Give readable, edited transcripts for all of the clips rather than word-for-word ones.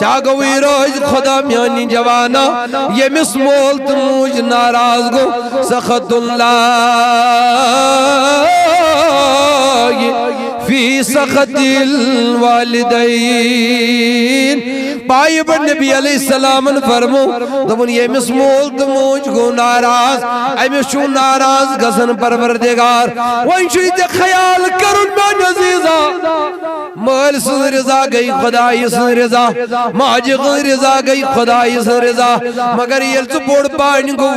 چا گوی روز خدا میانی جوانا یمس مول تو موج ناراض گو سخط اللہ فی سخط الوالدین پائی بڑ نبی علیہ السلام فرمو دبن یمس مول تو موج گو ناراض ایمس چون ناراض گسن پروردگار وین شویت خیال کرن میں عزیزہ مال سن رضا گئی خدای سن رضا ماجی غن رضا گئی خدای سن رضا مگر یلچ بوڑ پانی گو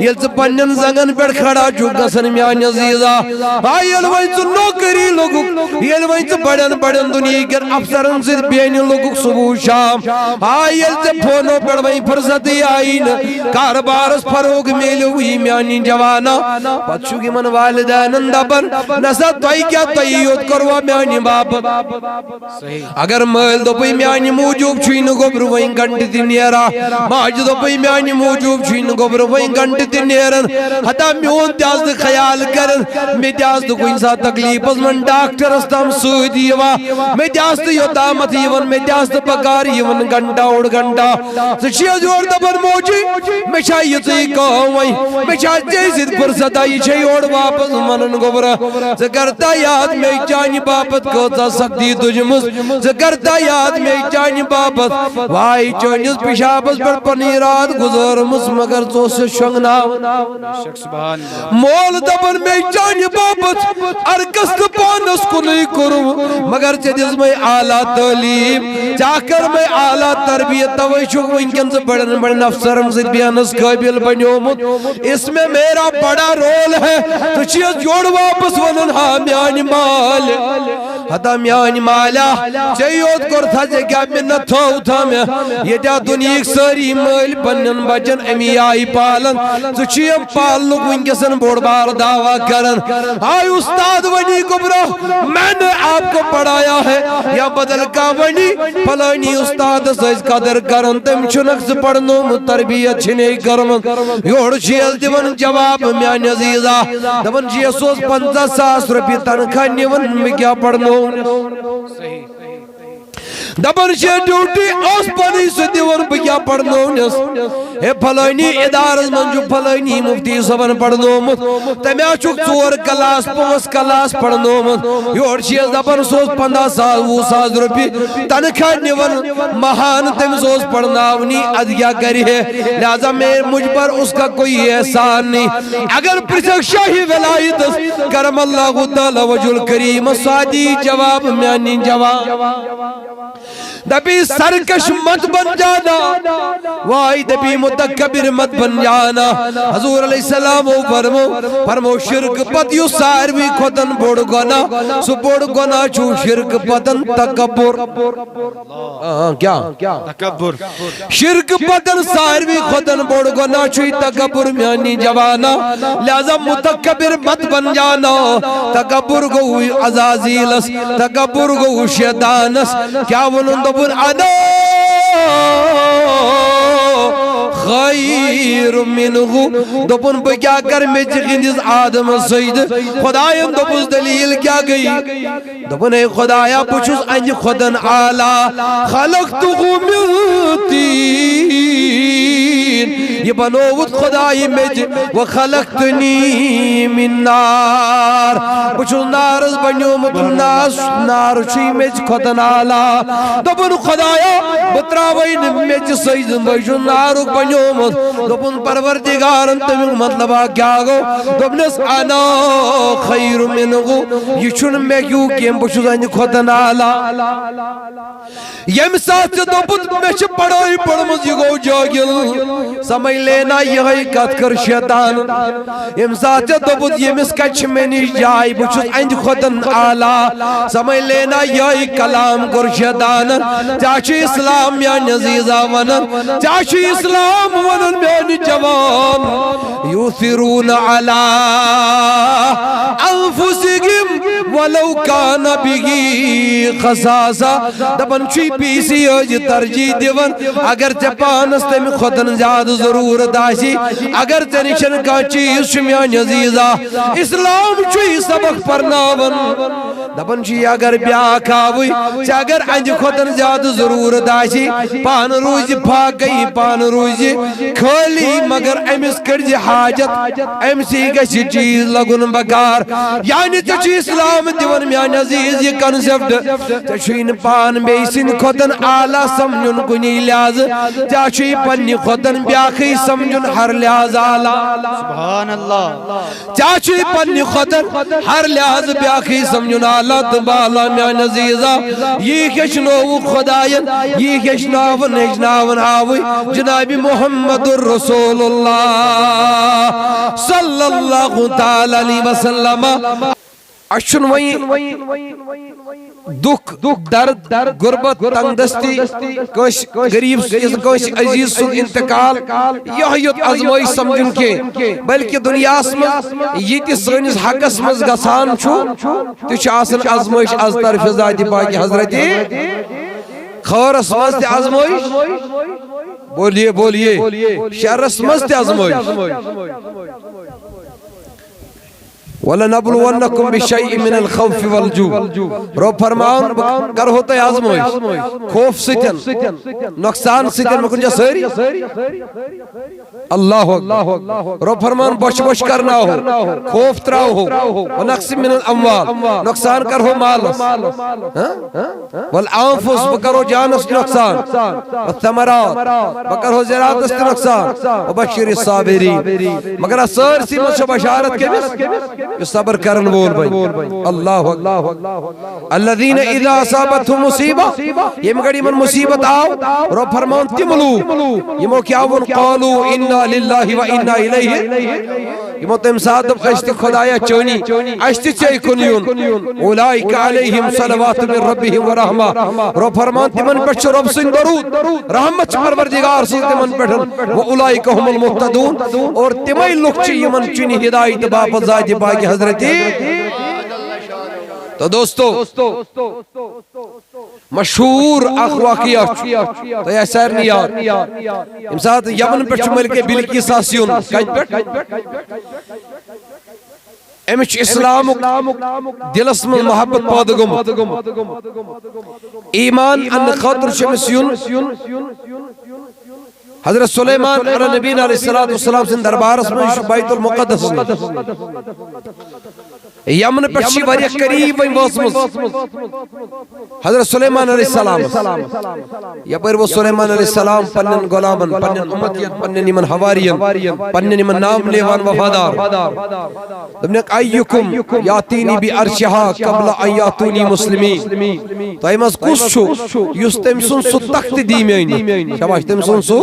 یلچ پنن زنگن پر کھڑا چوکا سن میان عزیزہ آئیل وینچ نوکری لوگو یل وینچ بڑن بڑن دنیا گر افسرن سے بین لوگو صبح شام آئیل چ پھونو پر وین فرصتی آئین کاربارس فروغ میلوی میانی جوانا پچھو کی من والدین اندبن نسا توئی کیا توئیوت کروا میانی باپ اگر مال دو پئی میانی موجوب چھوین گوبر وین گھنٹ تی نیرا ماج دو پئی میانی موجوب چھوین گوبر وین گھنٹ تی نیرن حتا میون تیاز دو خیال کرن میں تیاز دو کوئی انسا تکلیف از من ڈاکٹر استام سودی یوا میں تیاز دو یوتامت یون میں تیاز دو پکار یون گھنٹا اوڑ گھنٹا سچیا جوڑ دبن موجی میں چاہیے تی کہوئی میں چاہیے زد فرصت آئی چھئی اوڑ واپس منن گوبر سکرتا یاد میں چانی باپت کوتا سکتی تجمس سکرتا یاد میں چانی باپت وائی چانیس پیشابس پر پنی رات گزر مس مگر تو سے شنگنا مول دبن میں چانی باپت ارکست پانس کو نہیں کروں مگر چیز میں اعلیٰ تعلیم چاکر میں اعلیٰ تربیت توشک انکن سے بڑن بڑن افسرم سے بیانس قابل بنیومت اس میں میرا بڑا رول ہے تو چیز جوڑ واپس ونن ہاں میانی مال حتا میانی مالا چیوت کر تھا جے کیا میں نہ تھو تھا میں یہ جا دنیا ایک ساری مال بنن بچن امی آئی پالن تو چیم پال لوگ ونکسن بوڑ بار دعویٰ کرن آئی استاد ونی کبرو میں نے آپ کو پڑھایا ہے یا بدل کا ونی پلانی استاد سیز قدر کرن تم چنک سے پڑھنو تربیت چھنے کرن یوڑ شیل دیون جواب میانی عزیزہ دون جیسوس 50,000 روپی تنخواہ نیون میں کیا پڑھنو دبن شے ڈیوٹی اس پانی سے دیور بیا پڑھنو نس اے پھلائنی ادارز منجو پھلائنی مفتی سبن پڑھنو مت تمیا چک 4 کلاس 5 کلاس پڑھنو مت یور شیز دبن سوز 50,000 روپی تنخواہ نیون مہان تم سوز پڑھناونی ادیا کری ہے لہذا میں مجھ پر اس کا کوئی احسان نہیں اگر پرسک شاہی ولایت کرم اللہ تعالی وجل کریم سادی جواب میانی جواب دبی سرکش مت بن جانا وائی دبی متکبر مت بن جانا حضور علیہ السلام فرمو شرک پت یو ساروی خودن بوڑ گنا سو بوڑ گنا چو شرک پتن تکبر کیا تکبر شرک پتن ساروی خودن بوڑ گنا چوی تکبر میانی جوانا لہذا متکبر مت بن جانا تکبر گو عزازیلس تکبر گو شیطانس کیا ونن دبن انا خیر منہو دبن بکیا کر میں چکندیز آدم سید خدایم دبوز دلیل کیا گئی دبن اے خدایا پچھوز انج خودن آلا خلقتو من تین یہ بنوود خدای مج وخلقتنی من نار پچھوز نارز بنیومت نار چی مج خودن آلا دبن خدایا بطراوین مج سید بجن نارک بنیومت دبن پروردگارن تمہیں مطلبہ کیا گو دبنس انا خیر منہو یہ چون میں کیوں کیم بچوز انج خودن آلا یم ساتھ دبن میں چھ پڑھائی پڑھمز یہ گو جاگل سمجھ لینا یہ کت کر شیطان یم ساتھ دبن یمس کچھ میں نش جائی بچوز انج خودن آلا سمجھ لینا یہ کلام کر شیطان چاچی اسلام یا نزیزہ ونن چاچی اسلام ونن میانی جواب یوثرون علی انفسکم ولو کان بگی خصاصا دبن چوی پیسی ہوجی ترجیح دیون اگر چپانس تم خودن زیادہ ضرورت آسی اگر تنشن کا چیز شمیان عزیزہ اسلام چوی سبق پرناون دپن چھ اگر بیاکھ آوی چھ اگر اند کھوتن زیادہ ضرورت آسی پان روز پاکی پان روز خالی مگر امس کرز حاجت امسی گژھِ چیز لگن بکار یعنی ژےٚ چھُ اسلام دِوان میانہِ عزیز یہ کنسپٹ ژےٚ چھُے نہٕ پان بیٚیہِ سٕنٛدِ کھۄتن اعلیٰ سمجھُن کُنی لحاظ ژےٚ چھُے پننہِ کھۄتن بیاکھٕے سمجھُن ہر لحاظ اعلیٰ سبحان اللہ ژےٚ چھُے پننہِ کھۄتن ہر لحاظ بیاکھٕے سمجھُن اعلیٰ تہٕ بالا میانہِ عزیزا یی ہیٚچھنووُکھ خۄداین یی ہیٚچھناوُن آوٕے جناب محمد رسول اللہ صلی اللہ تعالی علیہ وسلم اچھن وئی دکھ درد غربت تنگ دستی غریب عزیز سن انتقال یہ یوت ازمائی سمجھن کے بلکہ دنیا میں یہ سنس حقس مز گسان تہ ازمائش از طرف ذات پاک حضرت خورس مز تہ ازمائش بولیے بولیے شرس مز تہ ازمائش وَلَنَبْلُوَنَّكُمْ بِشَيْءٍ مِّنَ الْخَوْفِ وَالْجُوعِ رب فرماؤن کرو تو آزمائش خوف ستن نقصان ستن مکن جا ساری اللہ اکبر رب فرماؤن بش بش کرنا ہو خوف تراؤ ہو ونقص من الاموال نقصان کر ہو مال والانفس بکرو جانس نقصان والثمرات بکرو زراعت است نقصان وبشر الصابرین مگر سر سی مجھ بشارت کے بس صبر کرن بول بھائی اللہ اکبر الذین اذا اصابتهم مصیبہ یہ مگڑی من مصیبت آو رب فرمان تملو یمو کیا ون قالو انا للہ و انا الیہ یمو تم صادب اشتی خدایا چونی اشتی چاہی کنیون اولائک علیہم صلوات من ربهم و رحمہ رب فرمان تمن پچھ رب سن درود رحمت پروردگار سن تمن پٹھن و اولائک هم المہتدون اور تمہی لوگ چی یمن چنی ہدایت باپ ذات باقی حضرتی تو دوستو مشہور اخواقیہ تو یہ سیر نہیں یاد امساد یمن پر چمل کے بلکیس آسیون کج پر امچ اسلام دلس من محبت پادگم ایمان ان خاطر شمسیون حضرت سلیمان علیہ نبینا علیہ السلام سے دربار اس بیت المقدس یمن پر چھ واریاہ قریب واسمس حضرت سلیمان علیہ السلام یپر وہ سلیمان علیہ السلام پنن غلامن پنن امتیت پنن یمن حواریین پنن یمن نام لیوان وفادار دمنک ایکم یاتینی بی عرشہا قبل ان یاتونی مسلمین تو ایمز کس چھو یس تم سن سو تخت دیمینی شباش تم سن سو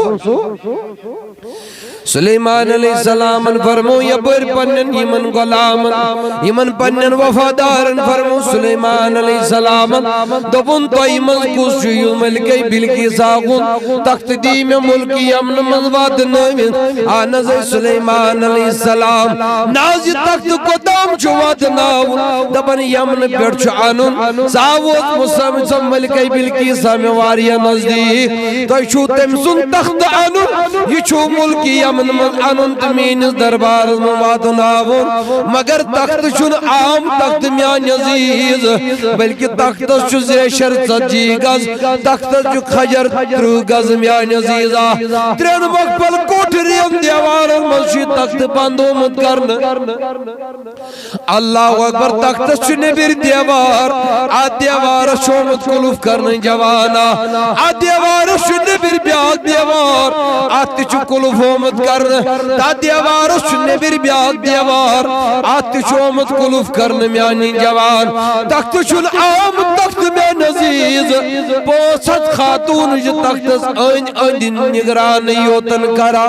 سلیمان علیہ السلام فرمو یبر پنن یمن غلامن یمن پنن وفادارن فرمو سلیمان علیہ السلام دبن تو ایمن کس چھو ملکی بلکی ساغن تخت دیم ملکی امن منواد نوین آنز سلیمان علیہ السلام نازی تخت قدام چھواد ناو دبن یمن پر چھو آنن ساوت مسلم ملکی بلکی سامواری نزدیک تو چھو تمسن تخت آنن یہ چھو ملکی امن من انت مینس دربار مواد ناون مگر تخت چون عام تخت میان عزیز بلکہ تخت چو زیشر ژتجی گز تخت چو خجر 30 گز میان عزیزا ترین مقبل کوٹھرین دیوارن منشی تخت بندو مت کرن اللہ اکبر تخت چو نبر دیوار آ دیوار شومت کلوف کرن جوانا آ دیوار چو نبر بیاد دیوار آتی چو کلوف ہومت کرن تا دیوار اس نبر بیاد دیوار آتی شومت کلوف کرن میانی جوان تخت چون عام تخت میں نزیز پوست خاتون جو تخت این نگران یوتن کرا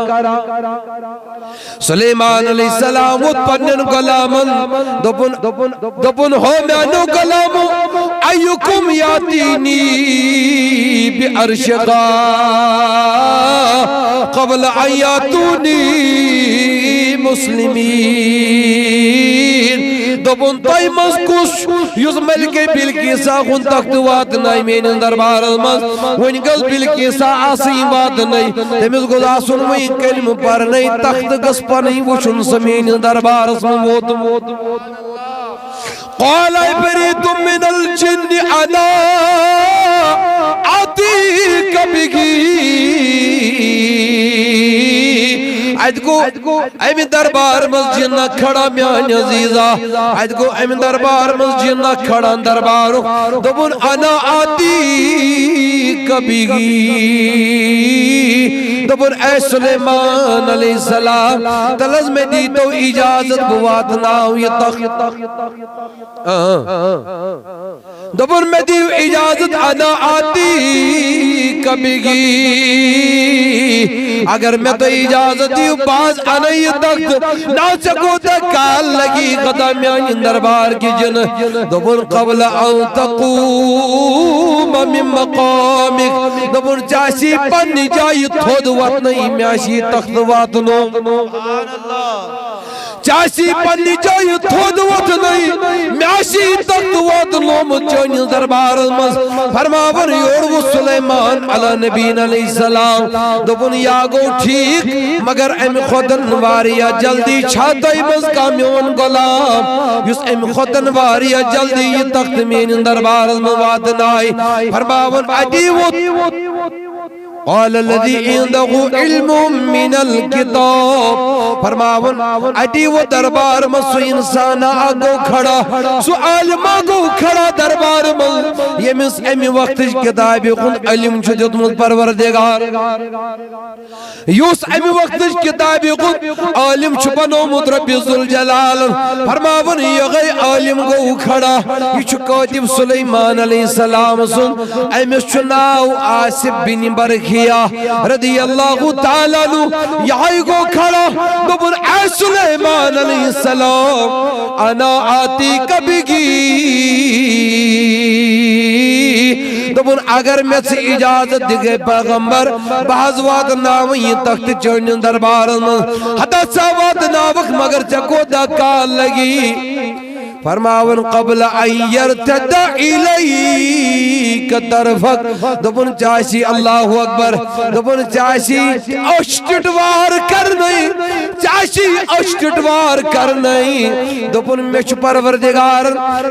سلیمان علیہ السلام پنن غلامن دپن ہو میانو غلامو ایکم یاتینی بی عرشقا قبل ایاتونی مسلمین دبن تائی مزکوش یوز ملکی بلکیسا خون تخت وات نائی مین دربار مز ونگل بلکیسا آسین وات نائی تمیز گزا سن وین کلم پر نائی تخت گس پر نائی وشن سمین دربار اسم موت قال عفريت من الجن انا آتيك به ادگو ایم دربار مسجد نہ کھڑا میان عزیزہ ادگو ایم دربار مسجد نہ کھڑا دربار دبن انا آتی کبھی دبن اے سلیمان علیہ السلام تلز میں دی تو اجازت بوات ناو یہ تخت دبن میں دی اجازت انا آتی کبھی اگر میں تو اجازت دیو باز آنائی تخت نہ سکو تکال لگی قدمیان دربار کی جن دبن قبل ان تقوم من مقامک دبن چاسی پنی جائی تھود وقت نہیں میاشی تخت واتنو چاسی پنی جائی تھود وقت نہیں میاشی تخت واتنو مچونی دربار مز فرماور یورو سلیمان علی نبین علیہ السلام دبن یا گو ٹھیک مگر ام خودن واریا جلدی چھاتائی مز کامیون غلام یس ام خودن واریا جلدی یہ تخت مین دربار موادن آئی فرماون عدیوت قال الذي عنده علم من الكتاب فرماون اڈی وہ دربار میں سو انسان آگو کھڑا سو عالم آگو کھڑا دربار میں یہ مس امی وقت کتاب خون علم چھو دیتمت پروردگار یوس امی وقت کتاب خون عالم چھو بنومت رب ذوالجلال فرماون یہ غی عالم گو کھڑا یہ چھو کاتب سلیمان علیہ السلام سن امی چھو ناو آصف بن برخی رضی اللہ تعالیٰ نو یہاں کو کھڑا دبن اے سلیمان علیہ السلام انا آتی کبھی دبن اگر میں سے اجازت دیگے پیغمبر بعض وقت نام یہ تخت چڑھنے دربار میں حتی سوات ناوک مگر چکو دا کال لگی فرماون قبل ان يرتد الیک طرفک دبن چاہشی اللہ اکبر دبن چاہشی اشتٹوار کرنئی چاہشی اشتٹوار کرنئی دبن مچ پروردگار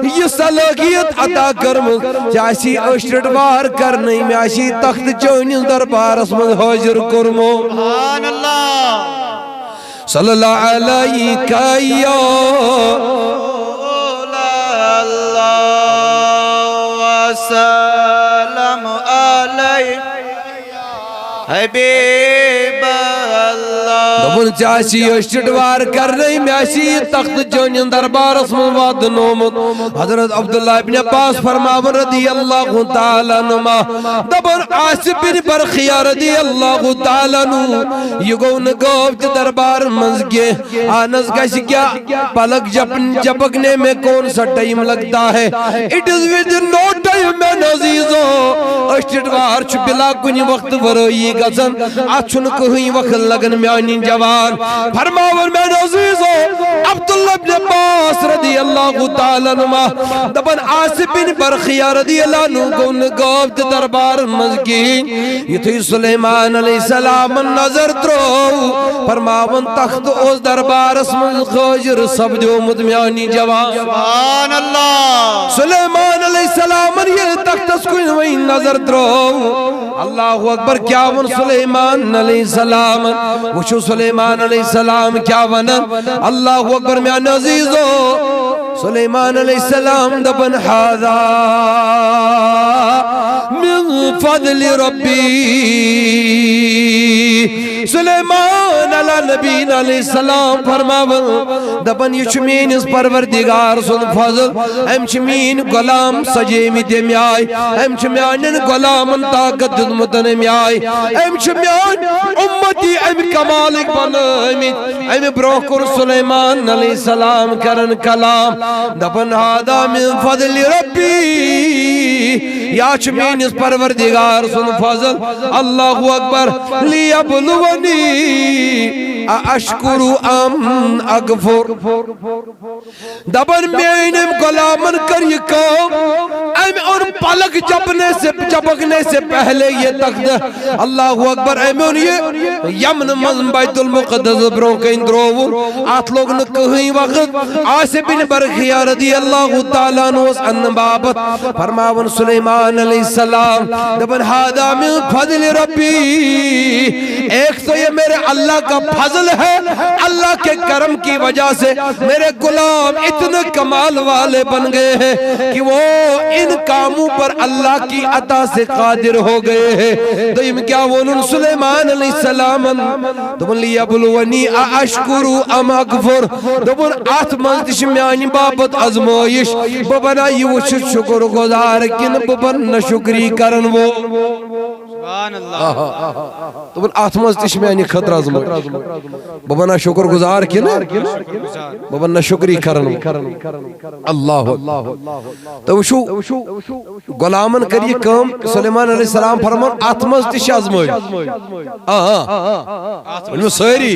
یہ صلاحیت عطا کرم چاہشی اشتٹوار کرنئی میاشی تخت چونی دربار اسمد حاضر کرمو سبحان اللہ صلی اللہ علیہ یا سلام علیہ حبیب اللہ دبن چاہشی اشتوار کر رہی میاشی تخت جونین دربار اسم واد نومت حضرت عبداللہ ابن عباس فرماون رضی اللہ تعالیٰ نما دبن عاصف بن برخیہ رضی اللہ تعالیٰ نو یگو نگوفت دربار منزگے آنس گش کیا پلک جپکنے میں کون سا ٹائم لگتا ہے it is within no time میں عزیزو اشتوار چھ بلا کنی وقت وروئی گزن اچھن کہیں وقت لگن میانی جوان فرماور میں عزیزو عبداللہ ابن عباس رضی اللہ تعالیٰ نما دبن عاصف بن برخیہ رضی اللہ نگون گوفت دربار مزگین یہ تھی سلیمان علیہ السلام نظر درو فرماون تخت اس دربار اسم خاجر سب دیو مدمیانی جوان سبحان اللہ سلیمان علیہ السلام یہ تخت اس کوئی وہی نظر درو اللہ اکبر کیا ون سلیمان علیہ السلام وشو سلیمان علیہ السلام کیا ون اللہ اکبر میں عزیزو سلیمان علیہ السلام دبن حاذا من فضل ربی سلیمان علیہ نبین علیہ السلام فرماون دبن یہ چمین اس پروردگار سن فضل ہم چمین غلام سجیمی دمی آئی ہم چمین غلام طاقت دمتن میں آئی ہم چمین امتی ہم کمالک بنامت ہم بروکر سلیمان علیہ السلام کرن کلام دبن حادا من فضل ربی یا چمین اس پروردگار سن فضل اللہ اکبر لیبلونی اشکر ام اغفر دبن میانم غلامن کر یہ کام ایم اور پلک چپکنے سے پہلے یہ تقدیر اللہ اکبر ایمون یہ یمن من بیت المقدس برو کہیں دروور آت لوگ نکہی وقت آسے بن برخیہ رضی اللہ تعالیٰ نوز ان بابت فرماون سلیمان علیہ السلام دبن ہادا من فضل ربی ایک تو یہ میرے اللہ کا فضل ہے اللہ کے کرم کی وجہ سے میرے غلام اتنے کمال والے بن گئے ہیں کہ وہ ان کاموں پر اللہ کی عطا سے قادر ہو گئے ہیں دویم کیا ونن سلیمان علیہ السلام دبن لیبلونی اشکر ام اغفر دبن آتمز میانی بابت ازمائش ببنا یہ وچھ شکر گزار کن ببن نشکری کرن وہ سبحان اللہ دبن آتمز میانی خطر ازمائش ببنا شکر گزار کن ببن نشکری کرن اللہ تو وشو غلامن کری کام سلیمان علیہ السلام فرمان آتمز تش ازمائش انو ساری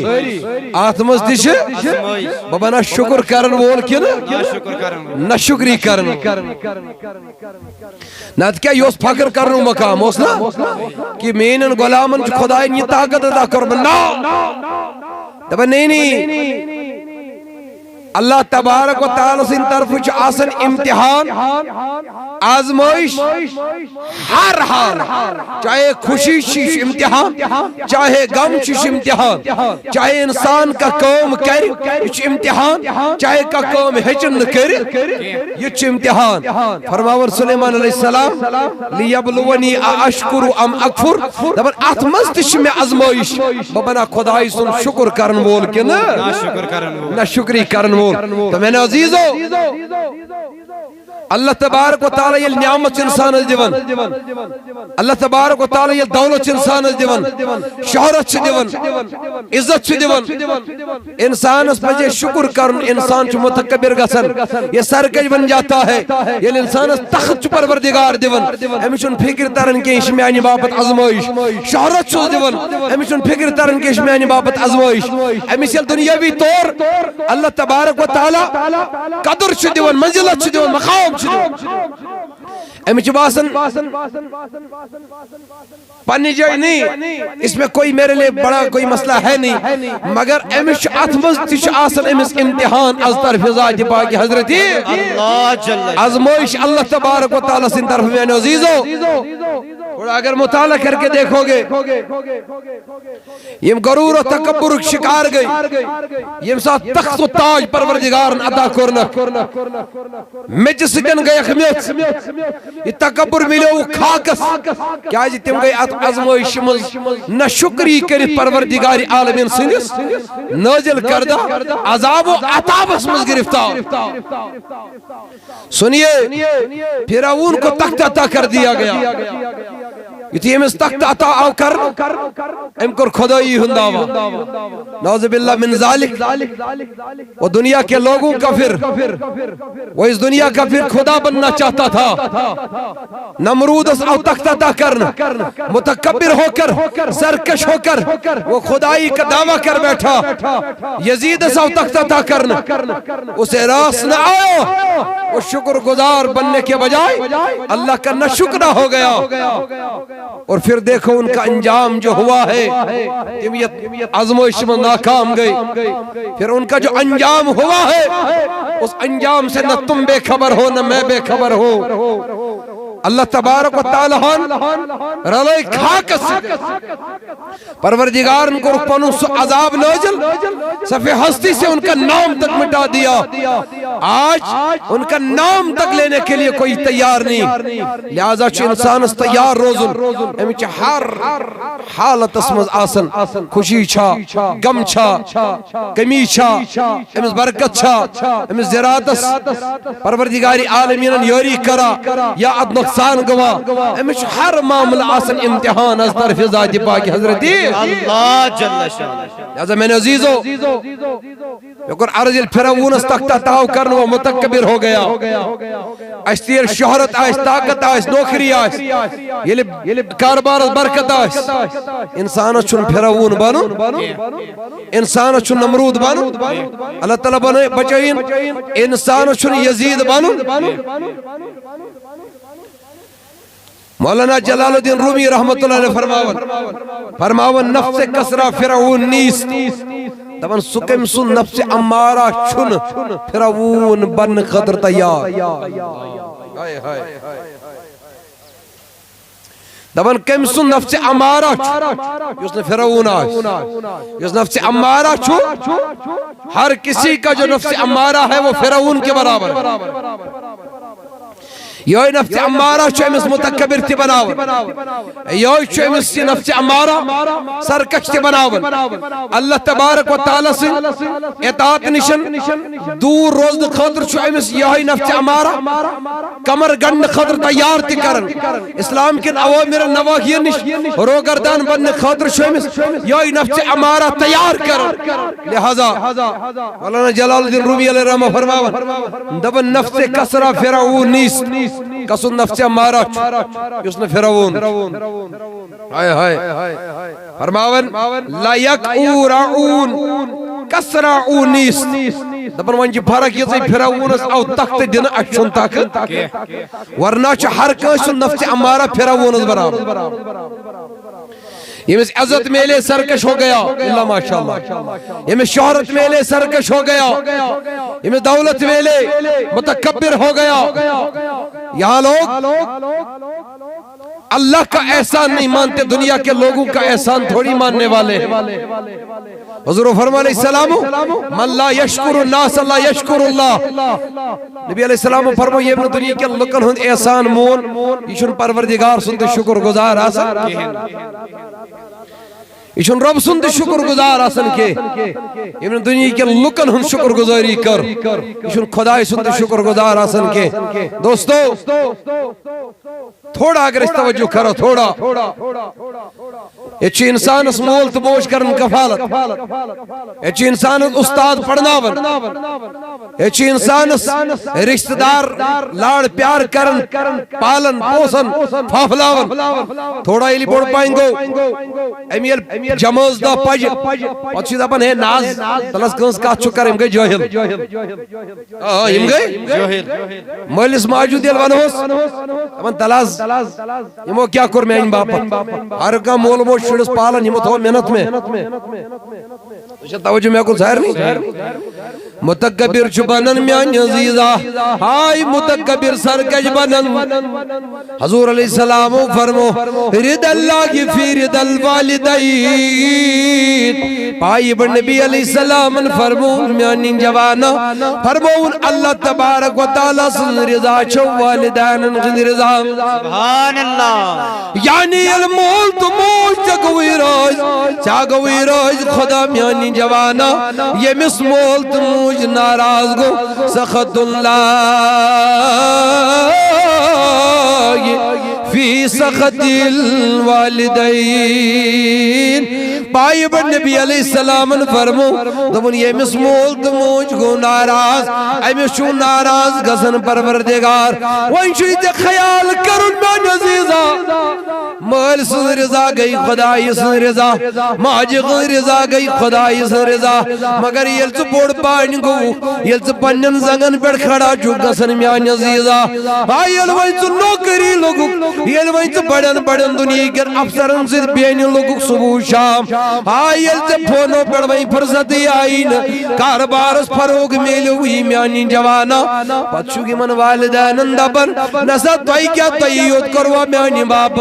آتمز تش ببنا شکر کرن وول کن نشکری کرن نات کیا یوس فکر کرنو مقام اس نا کہ مینن غلامن خدای نی طاقت ادا کربن نا دبا نہیں اللہ تبارک و تعالی سے ان طرف آسن امتحان آزمائش ہر حال چاہے خوشی شیش امتحان چاہے غم شیش امتحان چاہے انسان کا قوم کر یہ امتحان چاہے کا قوم ہچن کر یہ امتحان فرماور سلیمان علیہ السلام لیبلونی اشکر ام اکفر دبن اتمز تش میں آزمائش ببنا خدای سن شکر کرن وول کے نا شکری کرن تو میں نے عزیزو اللہ تبارک و تعالی یہ نعمت انسان دیون اللہ تبارک و تعالی یہ دولت انسان دیون شہرت دیون عزت دیون انسان اس پر شکر کرن انسان چھ متکبر گسن یہ سرکش بن جاتا ہے یہ انسان تخت پروردگار دیون ہمیشن فکر ترن کہ میانی باپت ازمائش شہرت چھ دیون ہمیشن فکر ترن کہ میانی باپت ازمائش ہمیشن دنیاوی طور اللہ تبارک و تعالی قدر چھ دیون منزلت چھ دیون مقام امی باسن پانی جائے نہیں اس میں کوئی میرے لئے بڑا کوئی مسئلہ ہے نہیں مگر امیش اتمز تش آسن امیس امتحان از طرف ذات پاکی حضرتی ازمائش اللہ تبارک و تعالی سے طرف میں عزیزو اور اگر مطالعہ کر کے دیکھو گے یہ غرور و تکبر شکار گئی یہ ساتھ تخت و تاج پروردگار عطا کرنا مجھ سکن گئی اخمیت یہ تکبر ملو کھاکس کیا جی تم گئی ازمائش مز نہ شکری کرت پروردگار عالمین سنس نازل کردہ عذاب و عطابس مز گرفتار سنیے فرعون کو تخت عطا کر دیا گیا یہ ہمیں تخت عطا آو کر ام کر خدایی ہنداوا نعوذ باللہ من ذالک وہ دنیا کے لوگوں کا پھر وہ اس دنیا کا پھر خدا بننا چاہتا تھا نمرود اس آو تخت عطا کرنا متکبر ہو کر سرکش ہو کر وہ خدایی کا دعویٰ کر بیٹھا یزید اس آو تخت عطا کرنا اسے راس نہ آیا وہ شکر گزار بننے کے بجائے اللہ کا نہ شکرہ ہو گیا اور پھر دیکھو ان کا انجام جو ہوا ہے آزمائش میں ناکام گئی پھر ان کا جو انجام ہوا ہے اس انجام سے نہ تم بے خبر ہو نہ میں بے خبر ہو اللہ تبارک و تعالی رلے کھاکس پروردگار ان کو رکھپانوں سے عذاب نازل صفحہ ہستی سے ان کا نام تک مٹا دیا آج ان کا نام تک لینے کے لیے کوئی تیار نہیں لہذا چھ انسان اس تیار روزن ہمیں چھ ہر حالت اسمز آسن خوشی چھا غم چھا کمی چھا ہمیں برکت چھا ہمیں زرادس پروردگاری عالمین یوری کرا یا ادنک نقصان گوا ہمیش ہر معاملہ آسن امتحان از طرف ذات پاک حضرتی اللہ جل شان لہذا میں نے عزیزو یکر عرض فرعونس تختہ تاو کرن وہ متکبر ہو گیا اس تیر شہرت آئیس طاقت آئیس نوکری آئیس یہ کاربار برکت آئیس انسان چھن فرعون بانو انسان چھن نمرود بانو اللہ تعالیٰ بنے بچائین انسان چھن یزید بانو مولانا جلال الدین رومی رحمت اللہ علیہ فرماون نفس کسرا فرعون نیست دبن سکم سن نفس امارہ چھن فرعون بن خطر تیار دبن کم سن نفس امارہ چھن نے فرعون آئیس اس نفس امارہ چھن ہر کسی کا جو نفس امارہ ہے وہ فرعون کے برابر یہ نفس امارہ چھو امس متکبر تی بناون یہ چھو امس نفس امارہ سرکش تی بناون اللہ تبارک و تعالیٰ سے اطاعت نشن دور روز خطر چھو امس یہ نفس امارہ کمر گنڈ خطر تیار تی کرن اسلام کن اوامر نواہی نش روگردان بن خطر چھو امس یہ نفس امارہ تیار کرن لہذا مولانا جلال الدین رومی علیہ رحمہ فرماون دبن نفس کسرا فرعون نیست قصد نفس امارہ اس نے فرعون فرماون لا یکعو رعون کسرعون نیست دبن ونجی فرق یہ فرعون اس او تخت دن اچھن تاکت ورنہ چھ ہر کس نفس امارہ فرعون اس برابر یہ میں عزت میلے سرکش ہو گیا اللہ ماشاءاللہ یہ میں شہرت میلے سرکش ہو گیا یہ میں دولت میلے متکبر ہو گیا یہاں لوگ اللہ کا احسان نہیں مانتے دنیا کے لوگوں کا احسان تھوڑی ماننے والے حضور فرما علیہ السلام من لا یشکر الناس لا یشکر اللہ نبی علیہ السلام فرما یہ ابن دنیا کے لکن ہند احسان مون یہ پروردگار سنتے شکر گزار آسان یہ رب سند شکر گزار آسن کے ابن دنیا کے لکن ہن شکر گزاری کر یہ خدای سند شکر گزار آسن کے دوستو تھوڑا اگر اس توجہ کرو تھوڑا یہ انسان اس مول تو بوجھ کرن کفالت یہ انسان استاد پڑھناون یہ انسان رشتہ دار لاڑ پیار کرن پالن پوسن پھافلاون تھوڑا ایلی بوڑ پائیں گو امیل جموز دا پج پچھی دپن ہے ناز تلس کنس کا چکر ہم گئی جوہل ہم گئی مولس موجود یل ونوس دپن تلس ہمو کیا کر میں ان باپت ہر کا مول موج شڑس پالن ہمو تھو محنت میں توجہ میں کو ظاہر نہیں متکبر چبنن میان عزیزہ ہائی متکبر سرکش بنن حضور علیہ السلام فرمو رد اللہ فی رد الوالدین پائی بڑھ نبی علیہ السلام فرمو میان جوانا فرمو اللہ تبارک و تعالیٰ سن رضا چھو والدین غن رضا سبحان اللہ یعنی المول تو موج چاگوی روز خدا میانی جوانا یہ مس مول تو موج ناراض گو سخط اللہ فی سخط الوالدین پائی بڑھ نبی علیہ السلام فرمو دبن یہ مس مول تو موج گو ناراض ایمس چون ناراض گسن پروردگار وانشوی تے خیال کرن میں عزیزہ مال سن رضا گئی خدای سن رضا ماجی غن رضا گئی خدای سن رضا مگر یلچ بوڑ پائن گو یلچ پنن زنگن پر کھڑا چوکا سن میان عزیزہ آئی یلوائنچ نوکری لوگو یلوائنچ بڑن بڑن دنیا گر افسرن سے بین لوگو صبح شام آئی یلچ پھونو پر وہیں فرصتی آئین کاربارس فروغ میلو ہی میانی جوانا پچھو کی من والدین اندبن نسا توئی کیا توئیوت کروا میانی باپ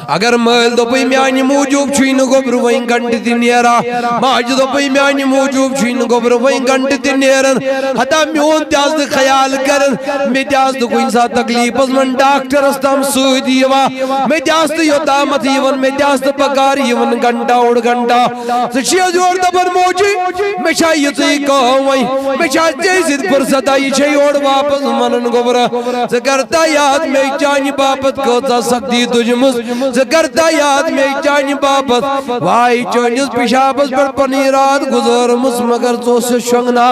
اگر مل دو پئی میانی موجوب چھوین گوبر وہیں گھنٹ تی نیرا ماج دو پئی میانی موجوب چھوین گوبر وہیں گھنٹ تی نیرن حتا میون تیاز خیال کرن میں تیاز دو کوئی انسا تکلیف از من ڈاکٹر استام سوئی یوا میں تیاز دو یوتامت یون میں تیاز دو پکار یون گھنٹا اوڑ گھنٹا سچیا جوڑ دبن موجی میں شاید تی کہوئی میں شاید جیزید فرصت آئی چھئی اوڑ واپس منن گوبر سکرتا یاد میں چانی باپت کو تا سکتی تجھ تجمز زکرتا یاد میں چانی بابت وائی چونیز پیشابس پر پنی رات گزارمس مگر تو سے شنگنا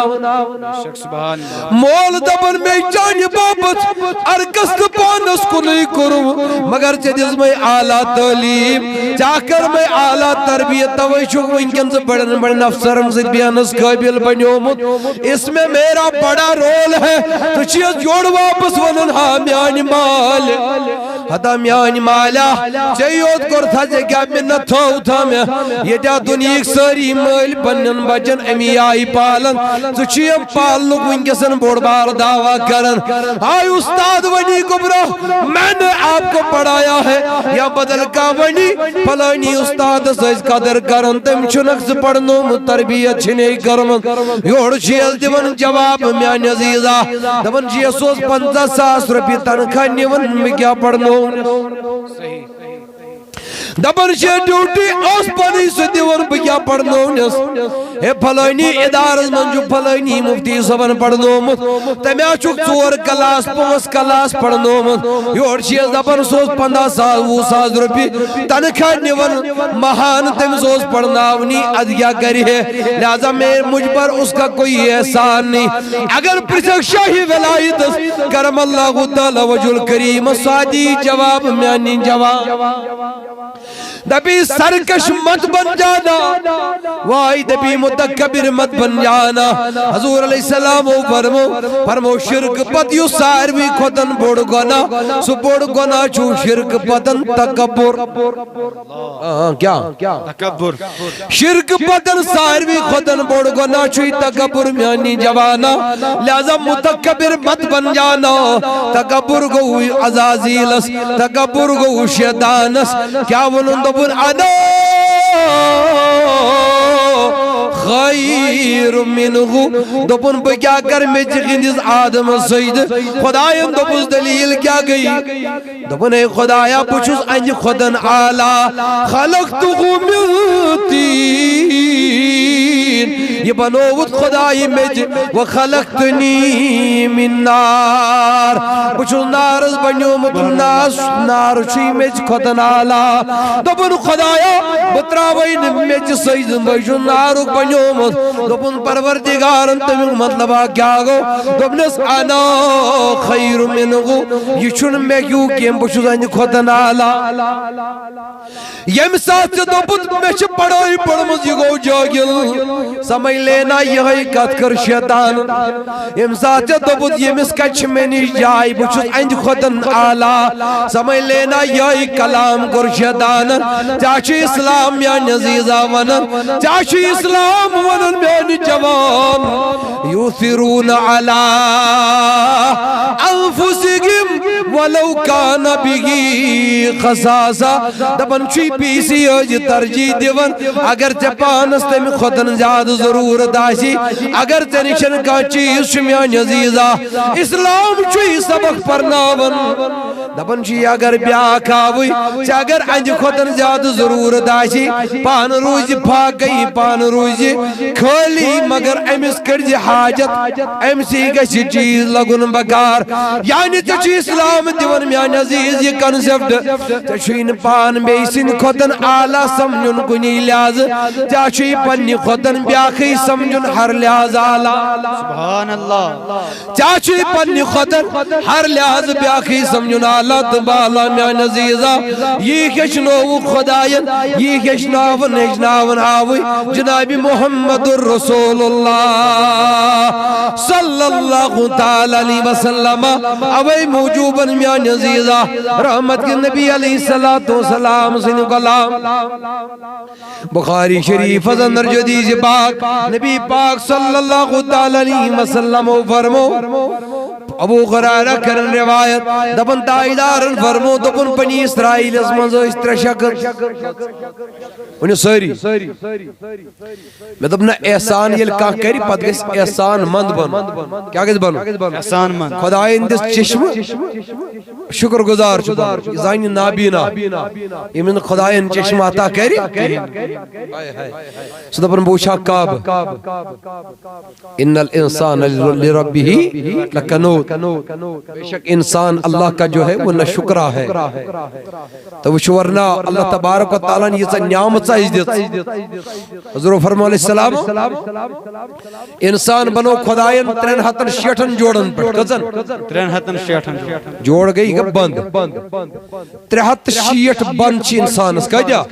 مول دبن میں چانی بابت ارکست پانس کو نہیں کروں مگر چیز میں اعلیٰ تعلیم چاکر میں اعلیٰ تربیت توشک انکن سے بڑن افسرم سے بیانس قابل بنیومت اس میں میرا بڑا رول ہے تو چیز جوڑ واپس ونن ہاں میانی مال حتا میانی مالا چیوت کر تھا جے کیا میں نہ تھا میں یہ جا دنیا ساری مال بنن بچن امی آئی پالن تو چیم پالنک ونکسن بوڑ بار دعویٰ کرن آئی استاد ونی کبرا میں نے آپ کو پڑھایا ہے یا بدل کا ونی پلانی استاد سیز قدر کرن تم چنک سے پڑھنو تربیت چھنے کرن یوڑ چیز دیون جواب میانی عزیزہ دون چیز سوز 50,000 روپی تنخواہ نیون میں کیا پڑھنو دبر شے ڈیوٹی اس پانی سے دیور بیا پڑھنو نس اے پھلائنی ادارز من جو پھلائنی مفتی صبن پڑھنو مت تمیا چک 4 کلاس 5 کلاس پڑھنو مت یور شیز دبر سوز 50,000 روپی تنخواہ نیون مہان تم سوز پڑھناونی ادیا کری ہے لہذا میں مجھ پر اس کا کوئی احسان نہیں اگر پرسک شاہی ولایت کرم اللہ تعالی وجہ الکریم سادی جواب میانی جواب دبی سرکش مت بن جانا وائی دبی متکبر مت بن جانا حضور علیہ السلام فرمو شرک پت یو ساروی خودن بوڑ گنا سو بوڑ گنا چو شرک پتن تکبر کیا تکبر شرک پتن ساروی خودن بوڑ گنا چوی تکبر میانی جوانا لہذا متکبر مت بن جانا تکبر گو عزازیلس تکبر گو شیطانس کیا ونن دبن انا خیر منہو دبن بکیا کر میں چکندیز آدم سید خدایم دبن دلیل کیا گئی دبن اے خدایا پچھوز انج خودن آلا خلقتو ملتین یہ بنوت خدای مجھ وخلقتنی من نار پچھوز نارز بنیو مبناس نار چی مجھ خودن آلا دبن خدایا بطراوین مجھ سید بجن نارک بنیو مجھ دبن پروردگارن تمہیں مطلبہ کیا گو دبنس انا خیر منہو یہ چون میں کیوں کیم بچوز انج خودن آلا یم ساتھ دبن میں چھ پڑھائی پڑھمز یہ گو جاگل سمجھ لینا یہی کت کر شیطان یم ساتھ دبن یمس کچھ میں نیش جائی بچوز انج خودن آلا سمجھ لینا یہی کلام کر شیطان چاچی اسلام یا نزیزہ ونن چاچی اسلام ونن میانی جوان یوثرون علی انفسکم ولو کان بگی خصاصا دبن چوی پیسی اج ترجیح دیون اگر چپانس تم خودن زیاد ضرورت آسی اگر تنشن کا چیز شمیان عزیزہ اسلام چوی سبق پرناون دبن چی اگر بیاک آوئی چی اگر انج خودن زیاد ضرورت آسی پان روز پاک گئی پان روز کھولی مگر امس کرج حاجت امسی گشی چیز لگن بکار یعنی چی اسلام دیون میان عزیز یہ کنسپٹ چوین پان بیسن خودن آلہ سمجھن کنی لحاظ چاچوی پنی خودن بیاخی سمجھن ہر لحاظ آلہ سبحان اللہ چاچوی پنی خودن ہر لحاظ بیاخی سمجھن آلہ تبالا میان عزیزہ یہ کشنو خدایت یہ کشناون اجناون آوئی جناب محمد الرسول اللہ صلی اللہ تعالی علیہ وسلم اوئی موجوباً میان عزیزہ رحمت کے نبی علیہ السلام سن کلام بخاری شریف اندر جدیز پاک نبی پاک صلی اللہ تعالی علیہ وسلم فرمو ابو غرارہ کرن روایت دبن تائیدارن فرمو دبن پنی اسرائیل اس منزو اس طرح شکر انہیں ساری میں دبنا احسان یہ لکا کری پت گئیس احسان مند بن کیا گئیس بنو احسان مند خدای اندس چشم شکر گزار چکا زائنی نابینا ایمن خدای ان چشم آتا کری سو دبن بوشا کعب ان الانسان لربی لکنو کنوت بے شک انسان اللہ کا جو ہے وہ نہ شکرہ ہے تو وہ ورنہ اللہ تبارک و تعالیٰ نے یہ نعمت دیت حضور فرمو علیہ السلام انسان بنو خدایان 360 جوڑن پر کزن 360 جوڑ گئی بند 360 بند چھ انسان اس کا جا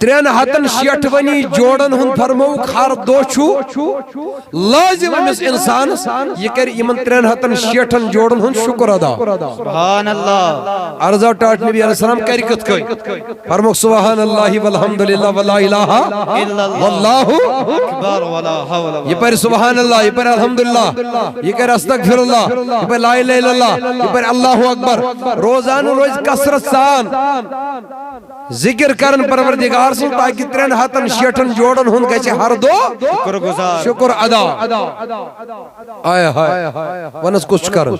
360 ونی جوڑن ہن فرمو ہر دو چھو لازم امس انسان یہ کر یمن 360 جوڑن ہن شکر ادا سبحان اللہ عرضہ ٹاٹ نبی علیہ السلام کر کت کئی فرمو سبحان اللہ والحمدللہ ولا الہ الا اللہ اکبر ولا حول یہ پر سبحان اللہ یہ پر الحمدللہ یہ کر استغفر اللہ یہ پر لا الہ الا اللہ یہ پر اللہ اکبر روزان روز کثرت سان ذکر کرن پروردگار سے تاکہ 360 جوڑن ہن گچ ہر دو شکر گزار شکر ادا آئے ہائے ونس کچھ کرن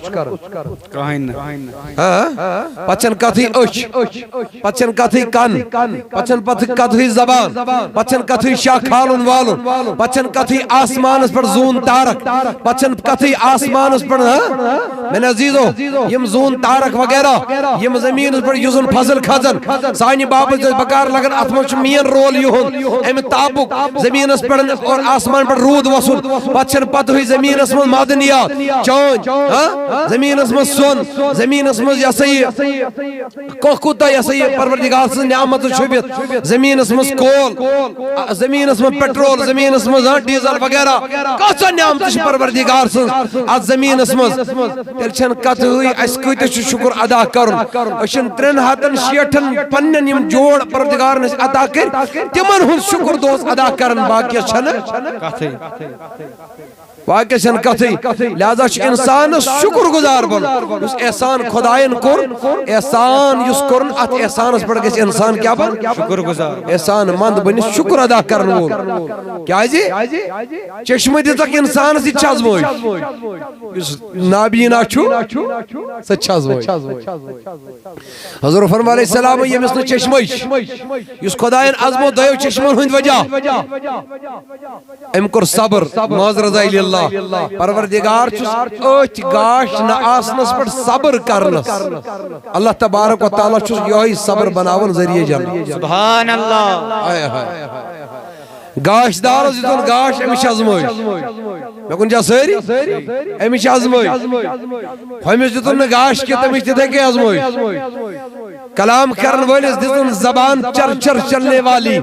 کہین پچن کتھی اچھ پچن کتھی کن پچن کتھی زبان پچن کتھی شاہ کھالن والن پچن کتھی آسمان اس پر زون تارک پچن کتھی آسمان اس پر میں عزیزو یم زون تارک وغیرہ یم زمین اس پر یزن فضل خزن سانی بابا بکار لگن اتمچ مین رول یہن ایم تابک زمین اس پر اور آسمان پر رود وصول پچن پت ہوئی زمین اس میں معدنیات چونج زمین اس میں سون زمین اس میں یسی کوکوتا یسی پروردگار سے نعمت شبیت زمین اس میں کول زمین اس میں پیٹرول زمین اس میں ڈیزل وغیرہ کسا نعمت پروردگار سے از زمین اس میں تلچن کت ہوئی اس کوئی شکر ادا کرن اشن 360 پنن یم جوڑ پروردگار نے عطا کر تمن ہن شکر دوست ادا کرن باقی چھن کتھی واقع چھن کتھی لہذا انسان شکر گزار بن اس احسان خدائن کر احسان یس کرن ات احسان اس پر گژھِ انسان کیا بن شکر گزار احسان مند بن شکر ادا کرن وول کیا جی چشمہ دتک انسان سی چھازموش اس نابینا چھو سچ چھازموش حضور فرمائے علیہ السلام یہ مثل چشمش اس خدائن عظم و دیو چشمن ہند وجہ ام کر صبر معاذ رضا اللہ پروردگار چھس اوچ گاش نہ آسنس پر صبر کرنس اللہ تبارک و تعالی چھس یہی صبر بناون ذریعے جان سبحان اللہ آئے ہائے گاش دار زیتون گاش امیش ازموش میں کن جا سری امیش ازموش ہمیش دیتون گاش کی تمیش دیتے کے ازموش کلام کرن ولیس دیتون زبان چر چر چلنے والی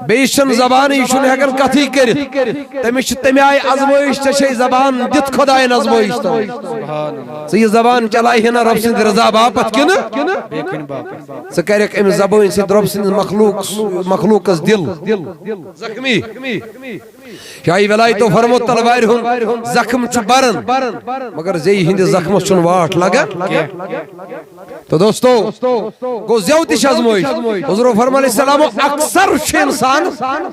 بیشن زبانی شن ہکن کتھی کرت تمیش تمی آئی ازموش چشی زبان دیت خدای نزموش تو یہ زبان چلائی ہنا رب سند رضا باپت کن سکرک ام زبان سند رب سند مخلوق از دل زخمی شاہی ولائی تو فرمو تلوائر ہن زخم چھ برن مگر زی ہند زخم چن واٹ لگا تو دوستو گو زیوتی شازموش حضور فرمو علیہ السلام اکثر چھ انسان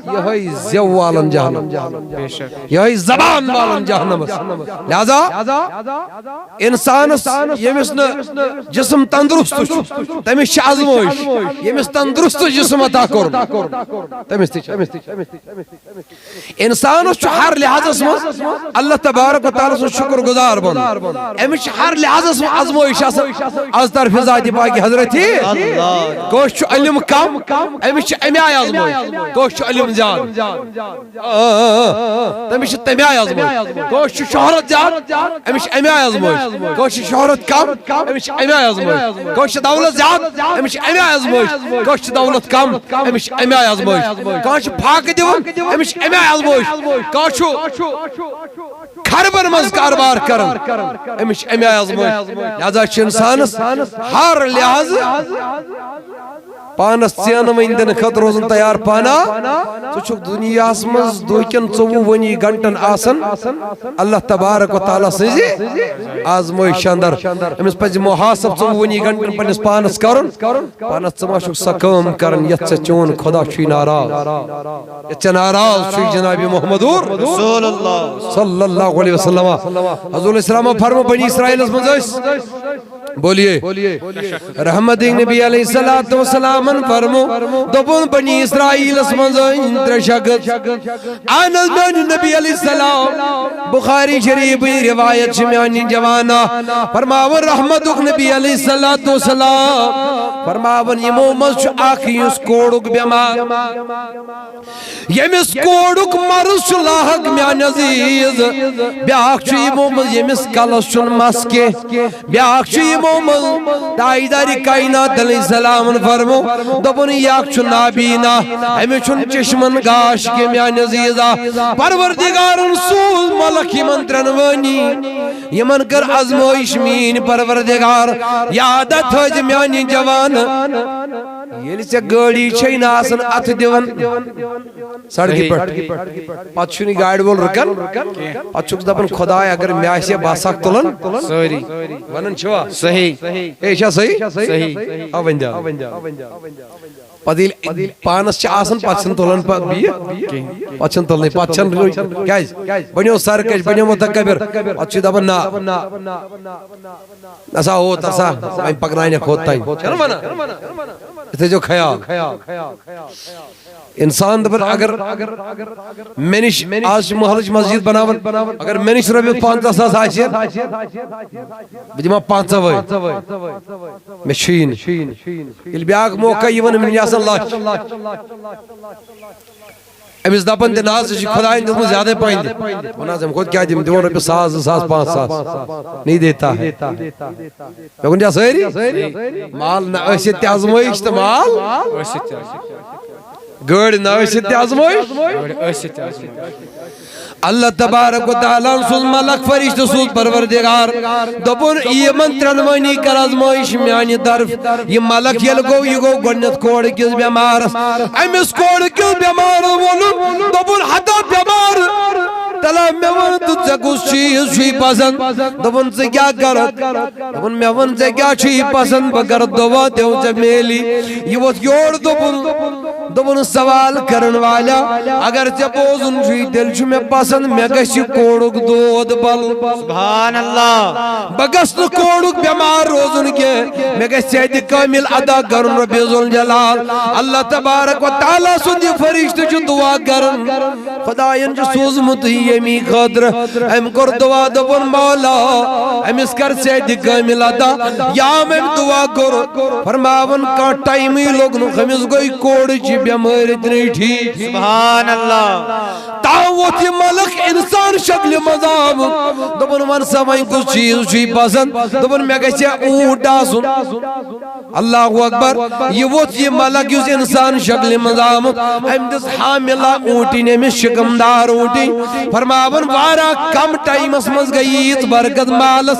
یہی زیو والن جہنم یہی زبان والن جہنم لہذا انسان یمس جسم تندرست تمس چھ ازموش یمس تندرست جسم عطا کر تمس انسان اس ہر لحاظ میں اللہ تبارک و تعالی سے شکر گزار بن امش ہر لحاظ میں ازموش از طرف ذات پاک حضرت کوش علم کم امش امی ازموش کوش علم زیاد تمش تمی ازموش کوش شہرت زیاد امش امی ازموش کوش شہرت کم امش امی ازموش کوش دولت زیاد امش امی ازموش کوش دولت کم امش امی ازموش کوش پاک دیون امش امی ازموش کاشو خربر مز کاربار کرن امش امی ازموش لہذا انسانس ہر لحاظ پانس چین وندن خط روزن تیار پانا تو چھک دنیا مز دوکن 24 گھنٹن آسن اللہ تبارک و تعالی سزی آزموش اندر امس پز محاسب 24 گھنٹن پنس پانس کرن پانس ثما چھک سکم کرن یت چون خدا چھ ناراض یت ناراض چھ جناب محمد رسول اللہ صلی اللہ علیہ وسلم حضور اسلام فرمو بنی اسرائیل مز بولیے رحمت نبی علیہ السلام فرمو دبون بنی اسرائیل اسمن تر شخص آنز میانی نبی علیہ السلام بخاری شریف روایت شمیانی جوانا فرماون رحمت نبی علیہ السلام فرماون یمو مز آخی اس کوڑک بیمار یمس کوڑک مرز چھ لاحق میان عزیز بیاک چھ یمو مز یمس کلس چھ مسکے بیاک چھ یمو مز دائیداری کائنات علیہ السلام فرمو دبن یک چھ نابینا ہمیں چھ چشمن گاش کے میان عزیزہ پروردگارن سوز ملک یمن ترنوانی یمن کر ازموش مین پروردگار یادت ہوج میانی جوان یلی سے گاڑی چھین آسن ات دیون سڑکی پٹ پت چھنی گاڑی بول رکن پت چھکس دپن خدای اگر میاسی باساک تلن سوری ونن چھوا صحیح اے چھا صحیح صحیح آوین جا پدیل پانس چھ آسن پچھن تلن پچھن تلن پچھن کیاز بنیو سرکش بنیو متکبر پچھ دپن نا نسا ہو تسا این پکنائن کھوتائن چھنا منا اتنے جو خیال انسان دپن اگر منش آج محلچ مسجد بناون اگر منش ربی 50,000 آسین بجما 5 وی میں شین یل بیاک موقع یون من یاسن لاش امس دپن تے ناز خدائن دتم زیادہ پائیں وناز ہم خود کیا دیم دیون ربی 1,000 5,000 نہیں دیتا ہے میں کن جا سہری مال نہ ایسے تیازمائش تو مال گڑ نہ ایسے تیازمائش اللہ تبارک و تعالیٰ سوز ملک فرشت سوز پروردگار دبن یہ منترنوانی کر ازمائش میانی طرف یہ ملک یل گو یہ گو گنیت کوڑ کس بیمار امس کوڑ کس بیمار بولن دبن حدا بیمار تلا میں ون تو کس چیز چھی پسند دبن سے کیا کرت دبن میں ون سے کیا چھی پسند بگر دعا دیو سے میلی یہ وہ یور دبن سوال کرن والا اگر سے بوزن چھی دل چھ میں پسند میں گشی کوڑک دود بل سبحان اللہ بگست کوڑک بیمار روزن کے میں گشی سید کامل ادا کرن رب ذوالجلال اللہ تبارک و تعالی سندی فرشت جو دعا کرن خداین جو سوزمت یمی خاطر ام کر دعا دبن مولا امس کر سید کامل ادا یا میں دعا کر فرماون کا ٹائمی لوگ نو خمس گئی کوڑ چی بیمار اتنی ٹھیک سبحان اللہ تاوت ملک انسان شکل مذاب دبن من سمائن کچھ چیز چی پسند دبن میں کہتے ہیں اونٹ آسن اللہ اکبر یہ وہ ملک اس انسان شکل مذاب ہم دس حاملہ اونٹی نے میں شکمدار اونٹی فرماون وارا کم ٹائم اسمز گئی اس برکت مالس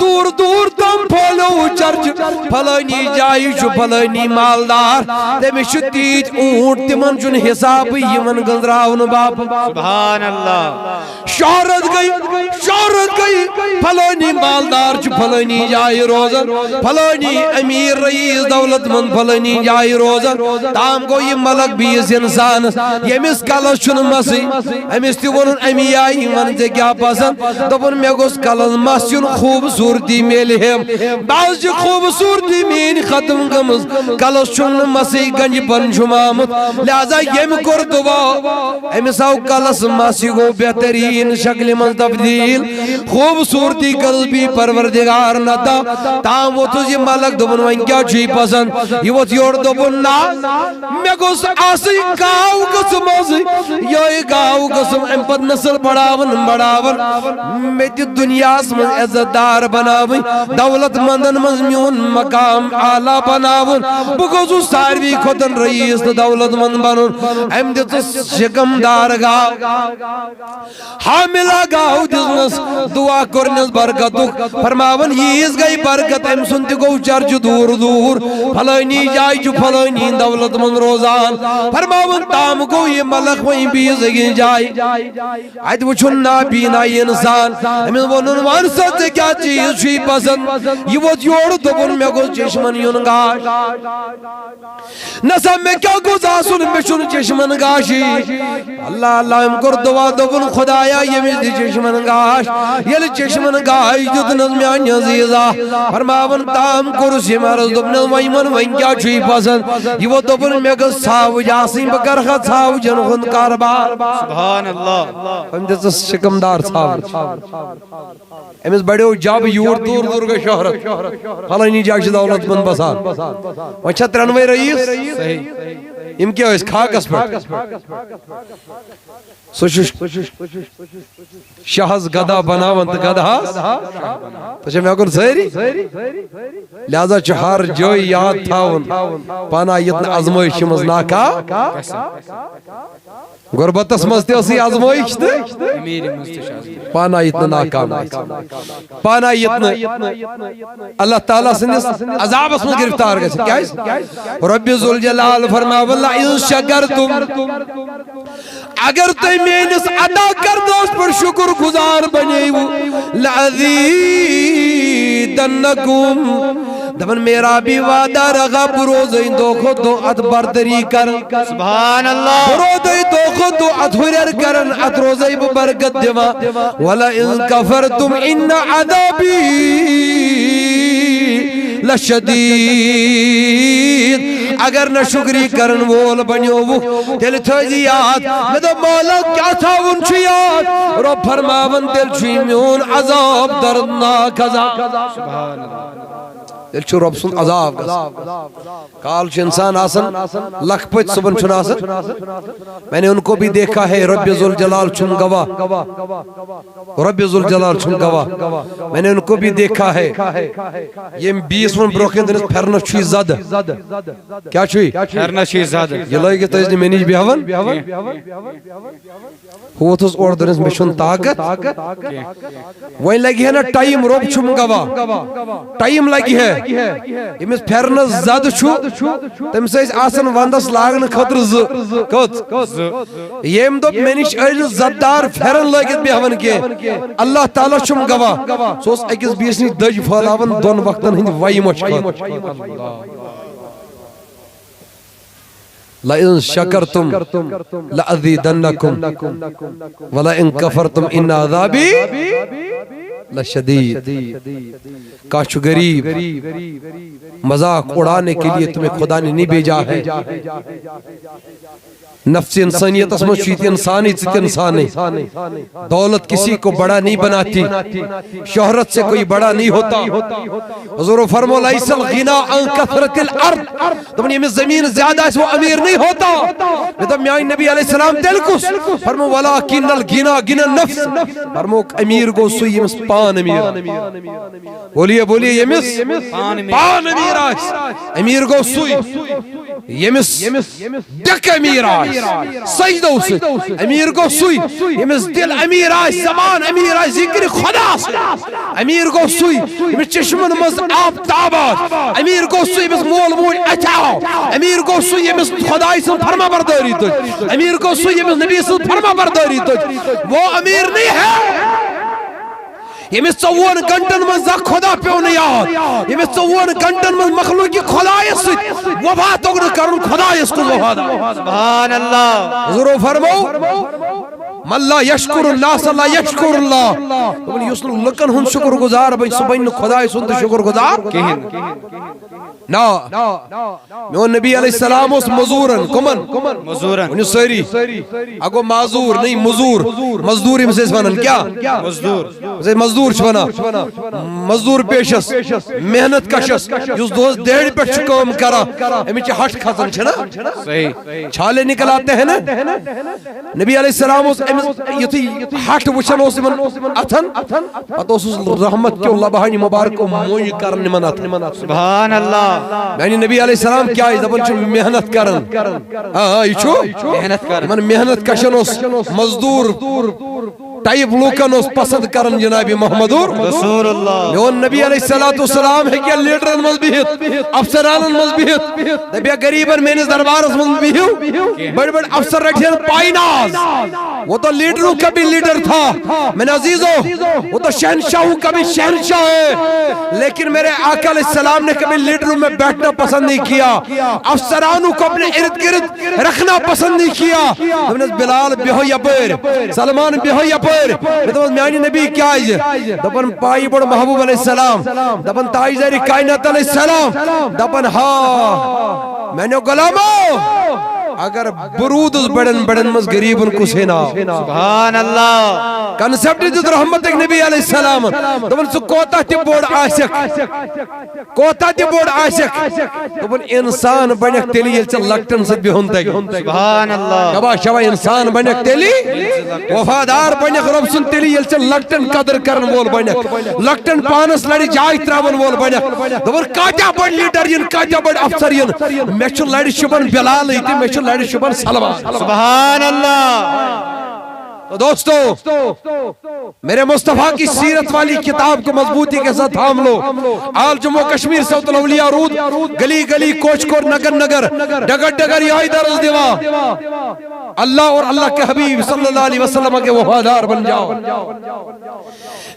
دور دور تم پھولو چرچ پھلانی جائی چو پھلانی مالدار تیمی شتیج اونٹ تمن چون حساب یمن گندراون باپ سبحان اللہ شہرت گئی پھلانی مالدار چو پھلانی جائی روزن پھلانی امیر رئیس دولت مند پھلانی جائی روزن تام کو یہ ملک بھی اس انسان یمس کلس چون مسی امس تیونن امی آئی من سے کیا پسند دبن میں گوس کلس مسیون خوبصورتی میلی ہم باز جو خوبصورتی مین ختم گمز کلس چون مسی گنج پن شمامت لہذا یم کر دعا امس آو کلس مسی گو بہترین شکل من تبدیل خوبصورتی قلبی پروردگار نتا تام وہ تجھے ملک دبن وین کیا چھی پسند یہ وہ تیور دبن نا میں گوس آسی گاو قسم آسی یہ گاو قسم ام پت نسل بڑاون میں تی دنیا اسم عزت دار بناویں دولت مندن مزمیون مقام آلہ بناون بگوزو ساروی خودن رئیس دولت مند بنون ام دیتا شکم دار گاو حاملہ گاو دیزنس دعا کرنس برکتو فرماون یہیز گئی برکت ام سنتی گو چرچ دور دور پھلانی جائی جو پھلانی دولت مند روزان فرماون تام کو یہ ملک وہیں بیزگی جائی آئیت وچھن نابینا انسان ہمیں ونن وانسا تے کیا چیز چھی پسند یہ وہ جوڑ دبن میں گو چشمن یون گاش نسا میں کیا گو زاسون میں شن چشمن گاشی اللہ اللہ ام کر دعا دبن خدایا یمیز دی چشمن گاش یل چشمن گاش جد نظمیان عزیزہ فرماون تام کرسی مرز دبن ویمن وین کیا چھوئی پسند یہ وہ دبن میں گز ساو جاسیم بکرخ ساو جن خند کاربار سبحان اللہ ہم دیتا شکمدار ساو امیز بڑے ہو جاب یور دور دور کا شہرت فلانی جاکش دولت من بسان وچھا ترنوے رئیس ام کیا اس کھاکس پر سوچش شہز گدا بناون تو گدا تو چھے میں اگر سہری لہذا چہار جو یاد تھاون پانا یتن ازمائش مزناکا غربتس مزتے اسی ازمائش پانا یتن ناکام پانا یتن اللہ تعالیٰ سنس عذاب اس میں گرفتار گئے کیا ہے رب ذوالجلال فرما واللہ اذ شکرتم اگر تو مینس ادا کر دوست پر شکر گزار بنیو لعذیدنکم دبن میرا بھی وعدہ رغا بروزین دو خود دو ات بردری کرن سبحان اللہ برودی دو خود دو ات حرر کرن ات روزی ببرکت دیما وَلَئِن كَفَرْتُمْ إِنَّ عَذَابِي لشدید اگر نہ شکری کرن وول بنیو وہ دل تھوزی یاد میں تو مولا کیا تھا ان چھ یاد رب فرماون دل چھ میون عذاب دردناک عذاب دل چھ رب سن عذاب کال چھ انسان آسن لکھ پچ صبن چھن آسن میں نے ان کو بھی دیکھا ہے رب ذوالجلال چھن گواہ رب ذوالجلال چھن گواہ میں نے ان کو بھی دیکھا ہے یہ 20 من بروکن دنس پھرنا چھوئی زد کیا چھوئی پھرنا چھوئی زد یہ لئے گے تجنی میں نیج بیاون ہوا تھا اس اور دنس میں شن طاقت وہی لگی ہے نا ٹائم روب چھم گواہ ٹائم لگی ہے امس پھرنا زد چھو تم سے آسن وندس لاغن خطر کت یہ دو میں نیش ایل زدار پھرن لگت بیاون کے اللہ تعالیٰ چھم گواہ سوس اکس بیس نیش دج پھلاون دون وقتن ہند وائی مشکل لَإِن شَكَرْتُمْ لَأَذِيدَنَّكُمْ وَلَإِن كَفَرْتُمْ إِنَّ عَذَابِي لَشَدِيد کاش غریب مذاق اڑانے کے لیے تمہیں خدا نے نہیں بھیجا ہے نفس انسانیت اسمہ چیت انسانی چیت انسانی دولت کسی کو بڑا نہیں بناتی شہرت سے کوئی بڑا نہیں ہوتا حضور فرمو لَيْسَ الْغِنَا عَنْ كَثْرَةِ الْأَرْضِ تمہیں یہ زمین زیادہ ہے وہ امیر نہیں ہوتا جب میں نبی علیہ السلام دلکس فرمو وَلَكِنَّ الْغِنَا غِنَ النَّفْسِ فرمو امیر کو سوئی یہ مس پان امیر بولیے بولیے یہ مس پان امیر آئیس امیر کو سوئی یہ مس دک امیر آئیس سجدہ اسے امیر کو سوئی یمس دل امیر آئے زمان امیر آئے ذکر خدا سے امیر کو سوئی یمس چشمن مز آپ تابات امیر کو سوئی یمس مول مول اچاو امیر کو سوئی یمس خدای سے فرما برداری تج امیر کو سوئی یمس نبی سے فرما برداری تج وہ امیر نہیں ہے یمس 4 گھنٹن من زک خدا پیون یاد یمس 4 گھنٹن من مخلوق کی خدایت سے وفا تگن کرن خدایت کو وفا سبحان اللہ حضور فرمو من لا یشکر اللہ صلی اللہ یشکر اللہ تو یسن لکن ہن شکر گزار بھئی سبین خدای سنت شکر گزار نا میون نبی علیہ السلام اس مزورن کمن مزورن انہی سری اگو معذور نہیں مزور مزدوری میں سے اسمانن کیا مزدور مزدور چھونا مزدور پیشس محنت کشس جس دوست دیڑ پر چکوم کرا امی چی ہٹ کھزن چھنا چھالے نکل آتے ہیں نا نبی علیہ السلام اس یتی ہٹ وچھن اس من اتھن اتو اس رحمت کیوں اللہ بہانی مبارک کو موئی کرن من اتھن سبحان اللہ یعنی نبی علیہ السلام کیا ہے دبن چھو محنت کرن ہاں یہ چھو محنت کرن من محنت کشن اس مزدور ٹائپ لوکن اس پسند کرن جناب محمد رسول اللہ میون نبی علیہ السلام ہے لیڈرن مز بہت افسران مز بہت دبیا غریبن میانس دربارس مز بہو بڑے بڑے افسر رکھے پائناز وہ تو لیڈروں کا بھی لیڈر تھا میرے عزیزوں وہ تو شہنشاہوں کا بھی شہنشاہ ہے لیکن میرے آقا علیہ السلام نے کبھی لیڈروں میں بیٹھنا پسند نہیں کیا افسرانوں کو اپنے ارد گرد رکھنا پسند نہیں کیا بلال بیہو یپر سلمان بیہو یپر میانی نبی کیا ہے دپن پائی بڑ محبوب علیہ السلام دپن تاجدار کائنات علیہ السلام دپن ہاں میں نے غلامو اگر برود اس بڑن مز غریبن کو سینا سبحان اللہ کنسپٹ دیت رحمت نبی علیہ السلام دپن سو کوتا تی بوڑ عاشق کوتا تی بوڑ عاشق دپن انسان بنیک تیلی یل چل لکٹن سد بھی ہونتا ہے سبحان اللہ کبا شوا انسان بنیک تیلی وفادار بنیک رب سن تیلی یل چل لکٹن قدر کرن وول بنیک لکٹن پانس لڑی جائی تراون وول بنیک دپن کاٹا بڑ لیڈر ین کاٹا بڑ افسر ین میں چھو لڑی شبن بلال ایتی میں چھو لڑی شبن سلمان سبحان اللہ تو دوستو میرے مصطفیٰ کی سیرت والی کتاب کو مضبوطی کے ساتھ تھام لو آل جموں کشمیر صوت الاولیاء رود گلی گلی کوچ کور نگر نگر ڈگر ڈگر یہی درز دیوا اللہ اور اللہ کے حبیب صلی اللہ علیہ وسلم کے وفادار بن جاؤ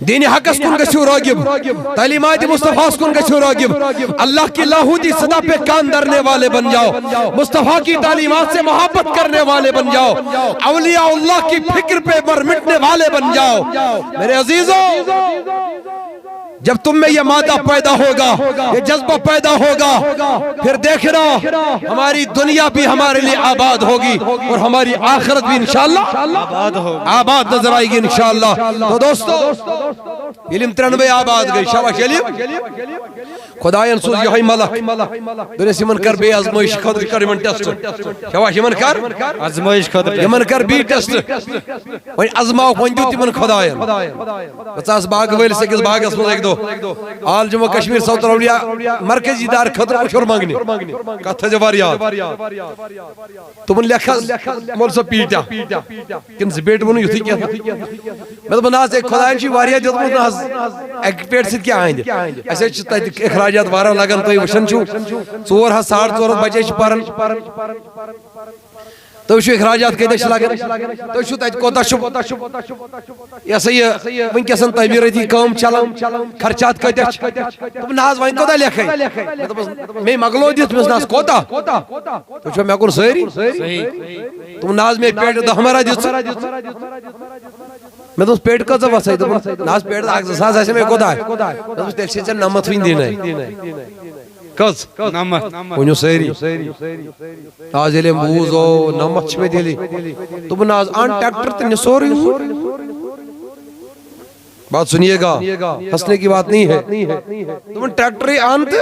دین حق اس کن گشو راگب تعلیمات مصطفیٰ اس کن گشو راگب اللہ کی لاہوتی صدا پہ کان درنے والے بن جاؤ مصطفیٰ کی تعلیمات سے محبت کرنے والے بن جاؤ اولیاء اللہ کی فکر پہ بر مٹنے والے بن جاؤ میرے عزیزوں جب تم میں یہ مادہ پیدا ہوگا یہ جذبہ پیدا ہوگا پھر دیکھنا ہماری دنیا بھی ہمارے لیے آباد ہوگی اور ہماری آخرت بھی انشاءاللہ آباد نظر آئے گی انشاءاللہ تو دوستو علم 93 آباد گئی شاباش علم خدایان سوز یہی ملک دنیا سے من کر بے آزمائش خدر کر یمن ٹیسٹ شاباش یمن کر آزمائش خدر یمن کر بی ٹیسٹ وہی ازماؤ وہی دیتی من خدایان بچاس باغ ویل سے کس باغ اس میں ایک دو آل جموں کشمیر صوت الاولیاء مرکزی دار خطر اشور مانگنی کتھا جوار یاد تمن لکھا مول سا پیٹا کن سے بیٹ بنو یوتھی کیا میں تو بناس ایک خدایان چی واریا جد مجھ ناز ایک پیٹ سے کیا آئیں دے ایسے چھتا اخراجات وارا لگن تو یہ وشن چھو 4:30 بجے چھ پارن تو شو اخراجات کے دیش لگن تو شو تیت کوتا شو یا سہی ون کیسن تعمیراتی کام چلان خرچات کے دیش تو ناز وائن کوتا لکھے میں مغلو دیت میں ناز کوتا تو شو میں کن سہری تم ناز میں پیٹ دا ہمارا دیت میں تو پیٹ کا زبا سہی ناز پیٹ دا اگزساز ایسے میں کوتا ہے تو تیل سے چل نمت وین دینا ہے کس نمت ونیو سہری آج علم بوزو نمت چھوے دیلی تو ناز آن ٹیکٹر تینے سوری بات سنیے گا ہسنے کی بات نہیں ہے تم ٹریکٹری آنتے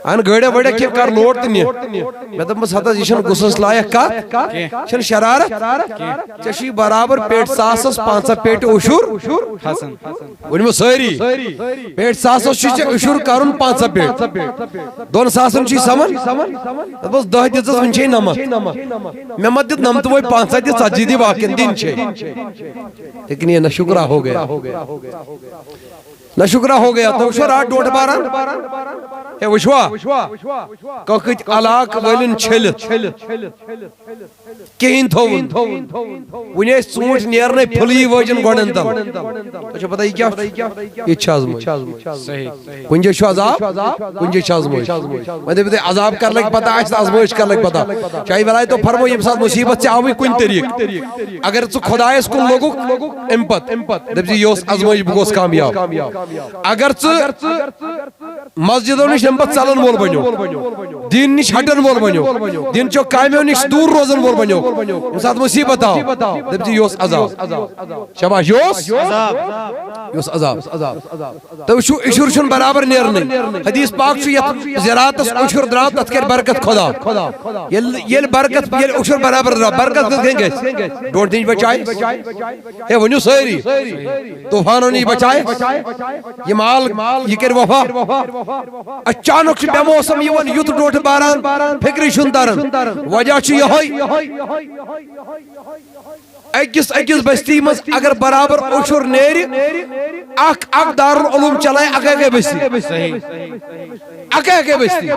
آن گھڑے بڑے کیا کار لوٹ تنیے میں تو بس حتا جیشن گسس لائق کا شن شرارت چشی برابر پیٹ ساسس 500 پیٹ اشور حسن ونی میں سہری پیٹ ساسس چیچے اشور کارون 500 پیٹ دون ساسن چی سمن بس 10 دیتس ونچے نمت میں مت دیت نمت وہی 500 دیت سجیدی واقعن دن چھے لیکن یہ نشکرہ ہو گیا نشکرہ ہو گیا تو وشو رات 2:12 ہے وشوا کوکت علاق ولن چھلت کہیں تھوون ونیے سوچ نیرنے پھلی وجن گوڑن تل تو چھو پتہ ہی کیا یہ چھازموش کنجے شو عذاب کنجے چھازموش میں دے بتے عذاب کر لگ پتہ آج آزموش کر لگ پتہ چاہی بلائی تو فرمو یہ ساتھ مصیبت سے آوی کوئی طریق اگر تو خدای اس کن لوگو امپت دے بتے یہ آزموش بگوس کامیاب اگر تو مسجدوں نش امپت چلن وول بنیو دین نش ہٹن وول بنیو دین چو کامیوں نش دور روزن وول بنیو یہ ساتھ مصیبت آو دے بتے یہ عذاب شباش یہ عذاب تو اشور شن برابر نیرنے حدیث پاک چھو یہ زراعت اشور درات تت کر برکت خدا یہ برکت یہ اشور برابر رہا برکت کت گئیں گے ڈوٹ نہیں بچائے ہے ونیو سہری طوفانوں نہیں بچائے یہ مال یہ کر وفا اچانک بے موسم یہ یوت ڈوٹ باران فکری شن تارن وجہ چھو یہ ہوئی اکس بستی مز اگر برابر اشر نیری اک دارالعلوم چلائے اکے بستی اکے بستی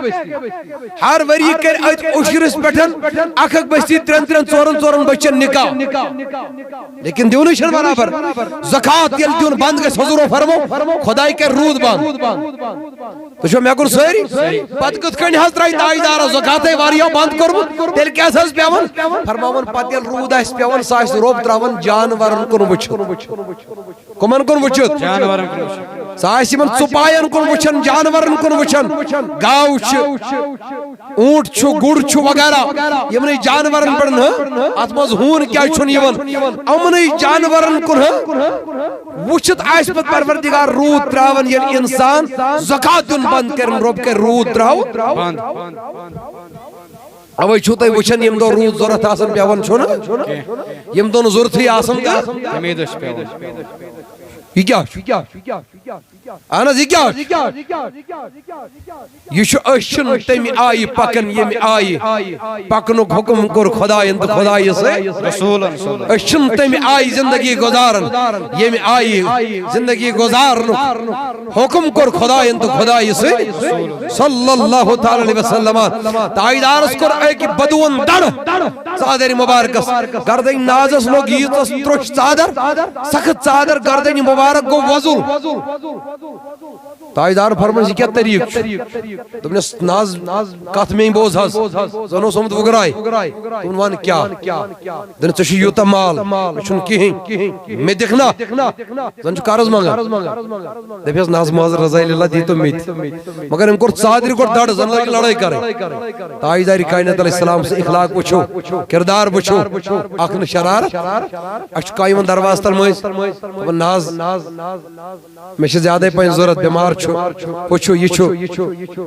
ہر وری کر ات اشرس پٹھن اک بستی 3-4 بچن نکاح لیکن دیونی چھن برابر زکاة یل دیون بند گئے حضور فرمو خدای کر رود بند تو چھو میں کن سوری پت کت کنی حض ترائی تائیدارا زکاة واریو بند کرمت تیل کیا ساس پیون فرماون پت یل رود ایس پیون ساس روب تراون جانورن کن وچھت کمن کن وچھت جانورن کن وچھت ساس من سپاین کن وچھن جانورن کن وچھن گاو چھ اونٹ چھ گڑ چھ وغیرہ یمنی جانورن پڑن اتمز ہون کیا چھن یون امنی جانورن کن وچھت آئیس پت پروردگار رود تراون یل انسان زکاة دن بند کرن روب کر رود تراو اوے چھوتے وچھن یم دو رود ضرورت آسن پیون چھونا یم دون ضرورت ہی آسن کا امیدش پیون یہ کیا آنا یہ کیا یہ شو اشن تیمی آئی پکن یمی آئی پکنو حکم کر خدایند خدای سے اشن تیمی آئی زندگی گزارن یمی آئی زندگی گزارن حکم کر خدایند خدای سے صلی اللہ تعالی علیہ وسلم تائیدارس کر ایک بدون دڑ صادر مبارکس گردین نازس لوگ گیتس ترش صادر سخت صادر گردین مبارک کو وضل تائیدار فرمان سے کیا طریق تم نے ناز کات میں بوز حس زنو سمت وگرائی تم وان کیا دن چشی یوتا مال چون کہیں میں دیکھنا زن چو کارز مانگا دیپیس ناز مازر رضائی اللہ دی تو میت مگر ہم کورت صادری کورت داڑ زن لگی لڑائی کرے تائیداری کائنات علیہ السلام سے اخلاق بچو کردار بچو اخن شرار اچھ قائمن درواز تر مویز ناز میں سے زیادہ پہن ضرورت بیمار چھو پوچھو یہ چھو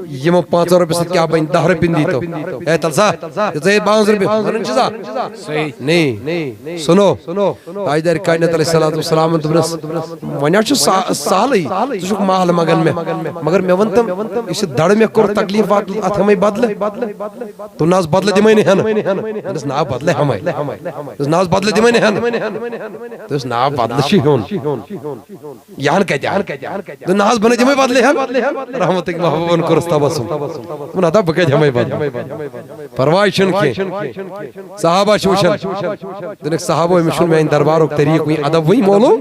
یہ مو 500 روپے سے کیا بہن 10 روپے دی تو اے تلسا یہ 500 روپے منن چیزا نہیں سنو تائیدار کائنات علیہ السلام ونیا چھو سالی چھو مال مگن میں مگر میں ونتم اس دڑ میں کور تکلیفات ات ہمیں بدلے تو ناز بدلے دی میں نہیں ہن اس نا بدلے ہمیں اس ناز بدلے دی میں نہیں ہن تو اس نا بدلے شی ہون یہاں کہتے ہیں تو ناز بنے جمعی بدلے ہیں رحمت ایک محبوبان کرستا بسم من ادب بکے جمعی بدلے پروائی شن کے صحابہ شوشن دنک صحابہ مشن میں ان درباروں کے طریق ہوئی ادب وہی مولو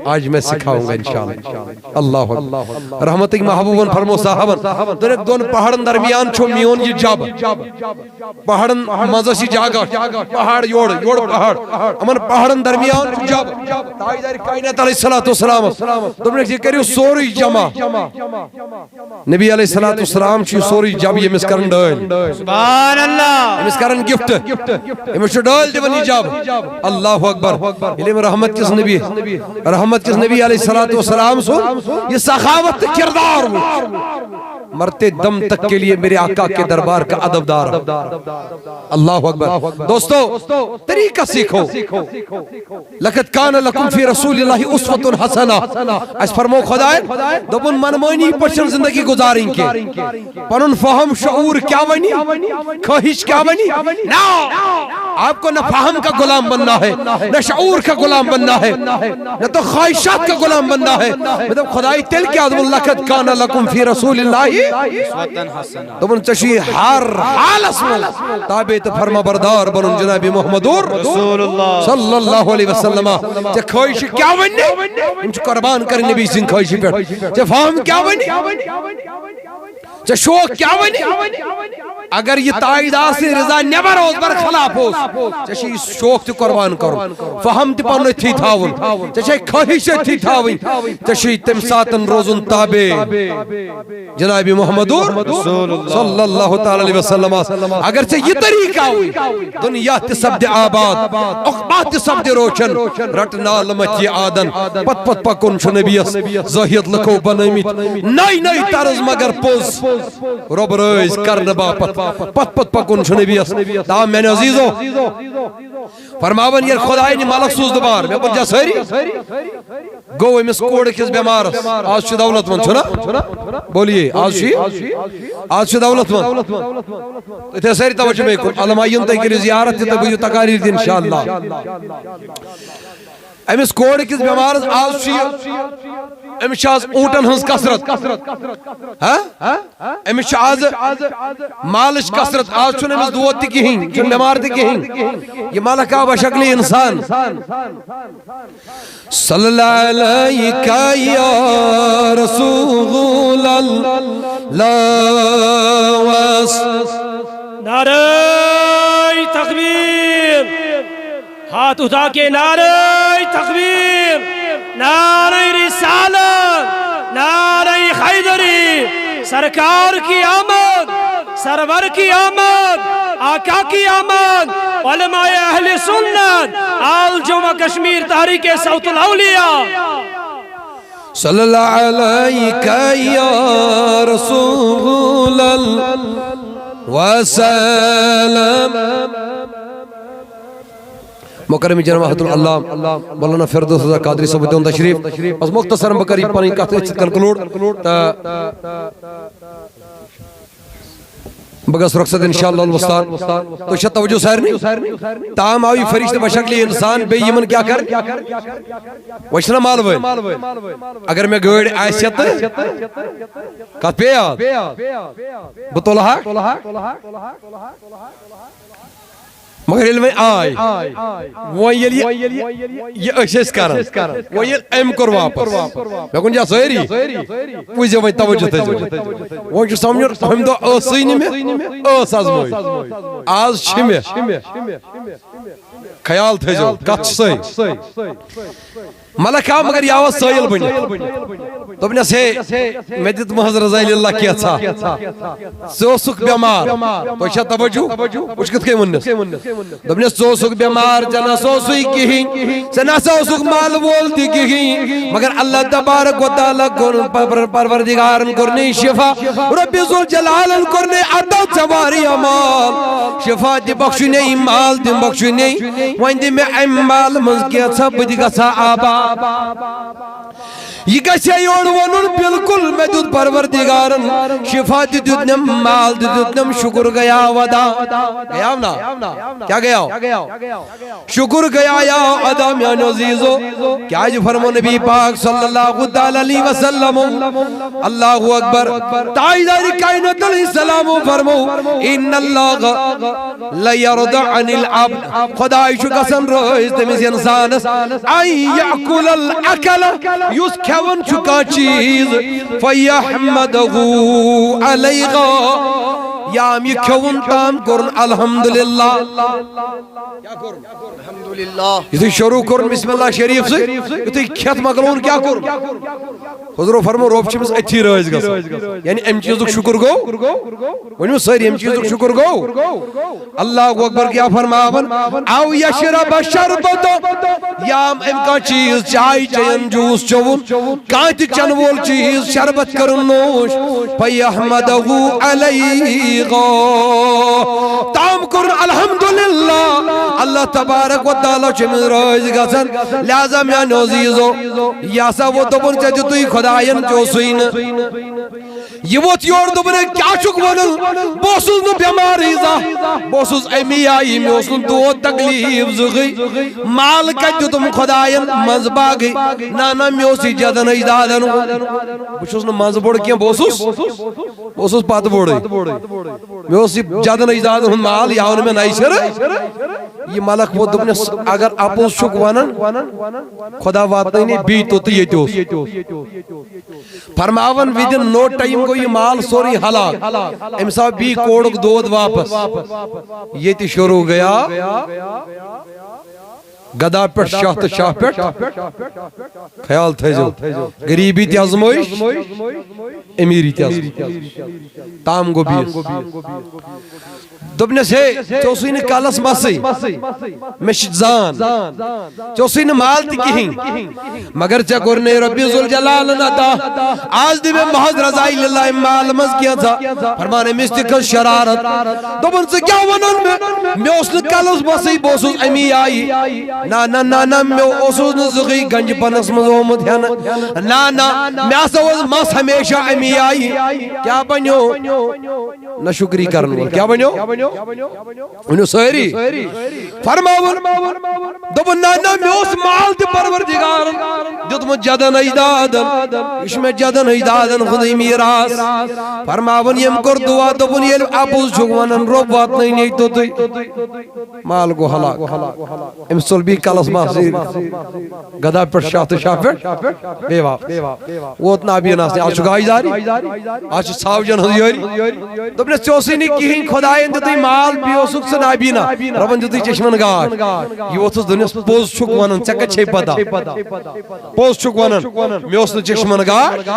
آج میں سکھاؤں گا انشاءاللہ اللہ رحمت ایک محبوبان فرمو صحابہ دنک دون پہاڑن درمیان چھو میون یہ جاب پہاڑن مزسی جاگا پہاڑ یوڑ پہاڑ امن پہاڑن درمیان جاب تائیدار کائنات علیہ السلام تم نے یہ کریو سوری جمع نبی علیہ السلام چی سوری جب یہ مسکرن ڈائل سبحان اللہ یہ مسکرن گفت یہ مسکر ڈائل دیونی جب اللہ اکبر علم رحمت کس نبی علیہ السلام سو یہ سخاوت کردار مرتے دم تک کے لیے میرے آقا کے دربار کا ادب دار اللہ اکبر دوستو طریقہ سیکھو لقد کان لکم فی رسول اللہ اسوۃ حسنہ اس فرمو خدای دبن منمانی پشن زندگی گزاریں کے پنن فہم شعور کیا ونی خواہش کیا ونی نا آپ کو نہ فہم کا غلام بننا ہے نہ شعور کا غلام بننا ہے نہ تو خواہشات کا غلام بننا ہے مطلب خدای تل کیا دبن لقد کان لکم فی رسول اللہ دبن چشی ہر حال اسمال تابعت فرما بردار بنن جناب محمد رسول اللہ صلی اللہ علیہ وسلم چہ خواہش کیا ونی ان چھ قربان کر نبی سن خواہش پر چہ فہم کیا ونی چہ شوق کیا ونی اگر یہ تائیدہ سے رضا نیبر ہوز بر خلاف ہوز چشی شوق تی قربان کرو فہم تی پانو تھی تھاون چشی خواہش تھی تھاون چشی تم ساتن روزن تابع جناب محمد صلی اللہ تعالی علیہ وسلم اگر سے یہ طریقہ ہوئی دنیا تی سبد آباد اقبات تی سبد روچن رٹ نالمت یہ آدن پت پت پکن شو نبیس زہید لکھو بنامیت نئی نئی طرز مگر پوز رب رئیس کرن باپت پت پکن چھ نبیس دام میں عزیزو فرماون یہ خدای نی ملک سوز دبار میں پر جا ساری گو امس کوڑ کس بیمارس آج چھ دولت من چھنا بولیے آج چھ دولت من اتنے ساری توجہ میں کن علمائیون تاکہ زیارت تے بھئیو تقاریر دی انشاءاللہ امس کوڑ کس بیمارس آج چھ امس آز اونٹن ہنس کسرت امس آز مالش کسرت آج چھن امس دود تی کہیں چھن بیمار تی کہیں یہ مالکہ بشکل انسان صلی اللہ علیکہ یا رسول اللہ نعرہ تکبیر ہاتھ اٹھا کے نعرہ تکبیر نعرہ رسالت نعرہ حیدری سرکار کی آمد سرور کی آمد آقا کی آمد علماء اہل سنت آل جمعہ کشمیر تحریک صوت الاولیاء صلی اللہ علیکہ یا رسول اللہ وسلم مکرم جناب حضرت اللہ مولانا فردوس رضا قادری صاحب دون تشریف بس مختصر بکری پانی کہتے ہیں کنکلوڈ بگس رخصت انشاءاللہ الوستان تو شاید توجہ سیر نہیں تاہم آوی فرشت بشکلی انسان بے یمن کیا کر وشنا مال وین اگر میں گوڑ آئیسیت کہت پہ یاد بطولہ مگر علم آئی وہ یہ اشیس کرن وہ یہ ایم کر واپس میں کن جا سویری پوچھے وہی توجہ تھے وہ جو سمجھر ہم دو اسینی میں اس آزموئی آز چھمے خیال تھے جو کچھ سوئی ملکہ مگر یاو سویل بنی تو بنا سے میں دیت محض رضای اللہ کیا تھا سو سکھ بیمار تو شاہ توجہ اچھکت کے منس دبنے سو سکھ بیمار جنا سو سوئی کہیں سنا سو سکھ مال بولتی کہیں مگر اللہ تبارک و تعالیٰ پروردگارن کرنے شفا رب ذو جلال کرنے عطا سواری امال شفا دی بخشنے مال دی بخشنے وائن دی میں امال منز کیا تھا بدی گا سا آبا یہ گشے یوڑ ونن بالکل میں دود پروردگارن شفا دیدنم مال دیدنم شکر گیا ودا گیا نا کیا گیا شکر گیا یا ادا میان عزیزو کیا جو فرمو نبی پاک صلی اللہ علیہ وسلم اللہ اکبر تائیداری کائنات علیہ السلام فرمو ان اللہ لیرد عن العبد خدای شو قسم روز تمیز انسان ای یعکل الاکل یوس کھون چکا چیز فیحمدہو علیغا یام یہ کھون تام کرن الحمدللہ کیا کرن الحمدللہ یہ شروع کرن بسم اللہ شریف سے یہ کھت مگلون کیا کرن حضور فرمو روب چیمز اچھی رائز گا یعنی ام چیزک شکر گو ونیو ساری ام چیزک شکر گو اللہ اکبر کیا فرماون او یشرب شربتو یام ام کا چیز چائے چین جوس چون کانت چنوول چیز شربت کرن نوش فیحمدہو علیغا تام کرن الحمدللہ اللہ تبارک و تعالی چمن روز گسن لازم یا نوزیزو یا سا وہ دبن چاہتے توی خدایان جو سوین یہ وہ تیور دبنے کیا چک ونن بوسوز نو بیماری زا بوسوز امی آئی موسن دو تکلیف زغی مال کجو تم خدایان مزبا گئی نانا میوسی جدن اجدادن بوسوز نو مزبوڑ کیا بوسوز پات بوڑی میوسی جدن اجدادن مال یاون میں نائی شر یہ ملک وہ دبنے اگر اپوز چک ونن خدا واتنی نہیں بیتو تیتوس فرماون ویدن نو ٹائم کو یہ مال سوری حلاک امسا بھی کوڑک دود واپس یہ تی شروع گیا گدا پہ شاہ تو شاہ پہ خیال تھیزو غریبی تی آزمائش امیری تی آزمائش تام گو بیس دبنس ہے چوسوین کالس ماسی مشت زان چوسوین مال تی کہیں مگر چا گرنے ربی ذوالجلال نتا آج دی میں محض رضائی اللہ مال مز کیا تھا فرمانے مستقل شرارت دبن سے کیا ونن میں اس نے کالس ماسی بوسوس امی آئی نا نا نا نا میں اوسوس نزغی گنج پنس مزومت ہے نا نا میں آسوز ماس ہمیشہ امی آئی کیا بنیو نا شکری کرنو کیا بنیو انہوں سہری فرماور دبن نا نا میں اس مال دی پروردگار دیتم جدن ایدادن اس میں جدن ایدادن خدای میراس فرماون یم کر دعا دبن یہ اپوز چھوانن رو بات نہیں نہیں تو تی مال کو حلاک امسل بھی کالس محصیر گدا پر شاہ تو شاہ پر بے واپ وہ اتنا بھی ناس نے آج چکائی داری آج صاحب جن ہوئی دبن چوسی نہیں کہیں خدای اندتی مال بیو سکھ سے نابینا ربن جتی چشمن گاش یہ وہ تس دنیس پوز چھک ونن چکا چھے پتا پوز چھک ونن میں اس نے چشمن گاش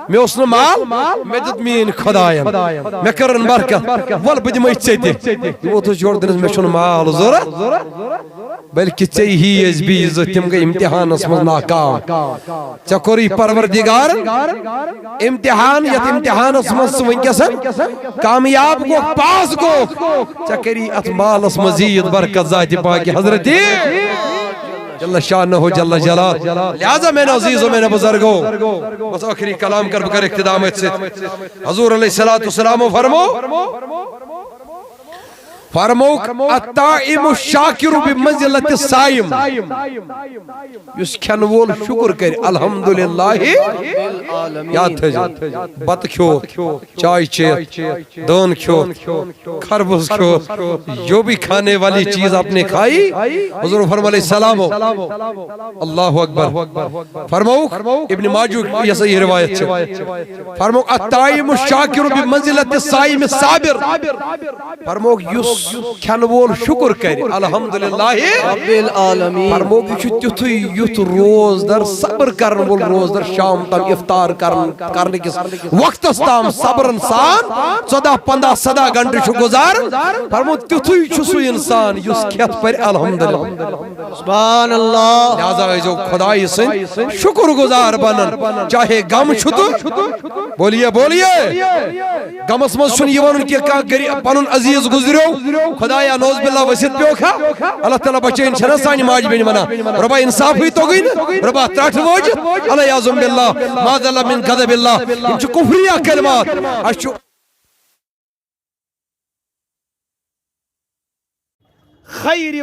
میں اس نے مال میں دت مین خدایا میں کرن برکت ول بدی میں چیتے وہ تس جوڑ دنیس میں شن مال زورا بلکہ چی ہی از بیز تم گئی امتحان اسمز ناکام چکوری پروردگار امتحان یت امتحان اسمز سونکسن کامیاب کو پاس کو چکری اتمال اس مزید برکت ذات پاک حضرتی جل شانہ جل جلال لہذا میں نے عزیز و میں نے بزرگو بس آخری کلام کر بکر اقتدامت سے حضور علیہ السلام فرمو فرموک الطائم الشاکر بمنزلت السائم یس کھنوول شکر کر الحمدللہ یاد تھے بت کھو چائے چیت دون کھو خربز کھو جو بھی کھانے والی چیز آپ نے کھائی حضور فرمو علیہ السلام اللہ اکبر فرموک ابن ماجو یہ صحیح روایت چھے فرموک الطائم الشاکر بمنزلت السائم الصابر فرموک یس کھنوول شکر کر الحمدللہ رب العالمین فرموک یتھ یتھ روز در صبر کرن وول روز در شام تم افطار کرنے کس وقت تام صبر انسان 14-15 سدا گھنٹے چھ گزار فرمو تیتھوی چھ سو انسان یس کھت پر الحمدللہ سبحان اللہ لہذا جو خدای سن شکر گزار بنن چاہے غم چھت بولیے بولیے غمس مز چھن یوان کہ پنن عزیز گزریو خدایا نوز باللہ وسیت پیو کھا اللہ تعالیٰ بچین چھنا سانی ماج بین منا ربا انصاف ہوئی تو گئی نا ربا تراٹھ موجد اللہ یازم باللہ ماذا اللہ من قدب اللہ انچو کفریہ کلمات اشو خیری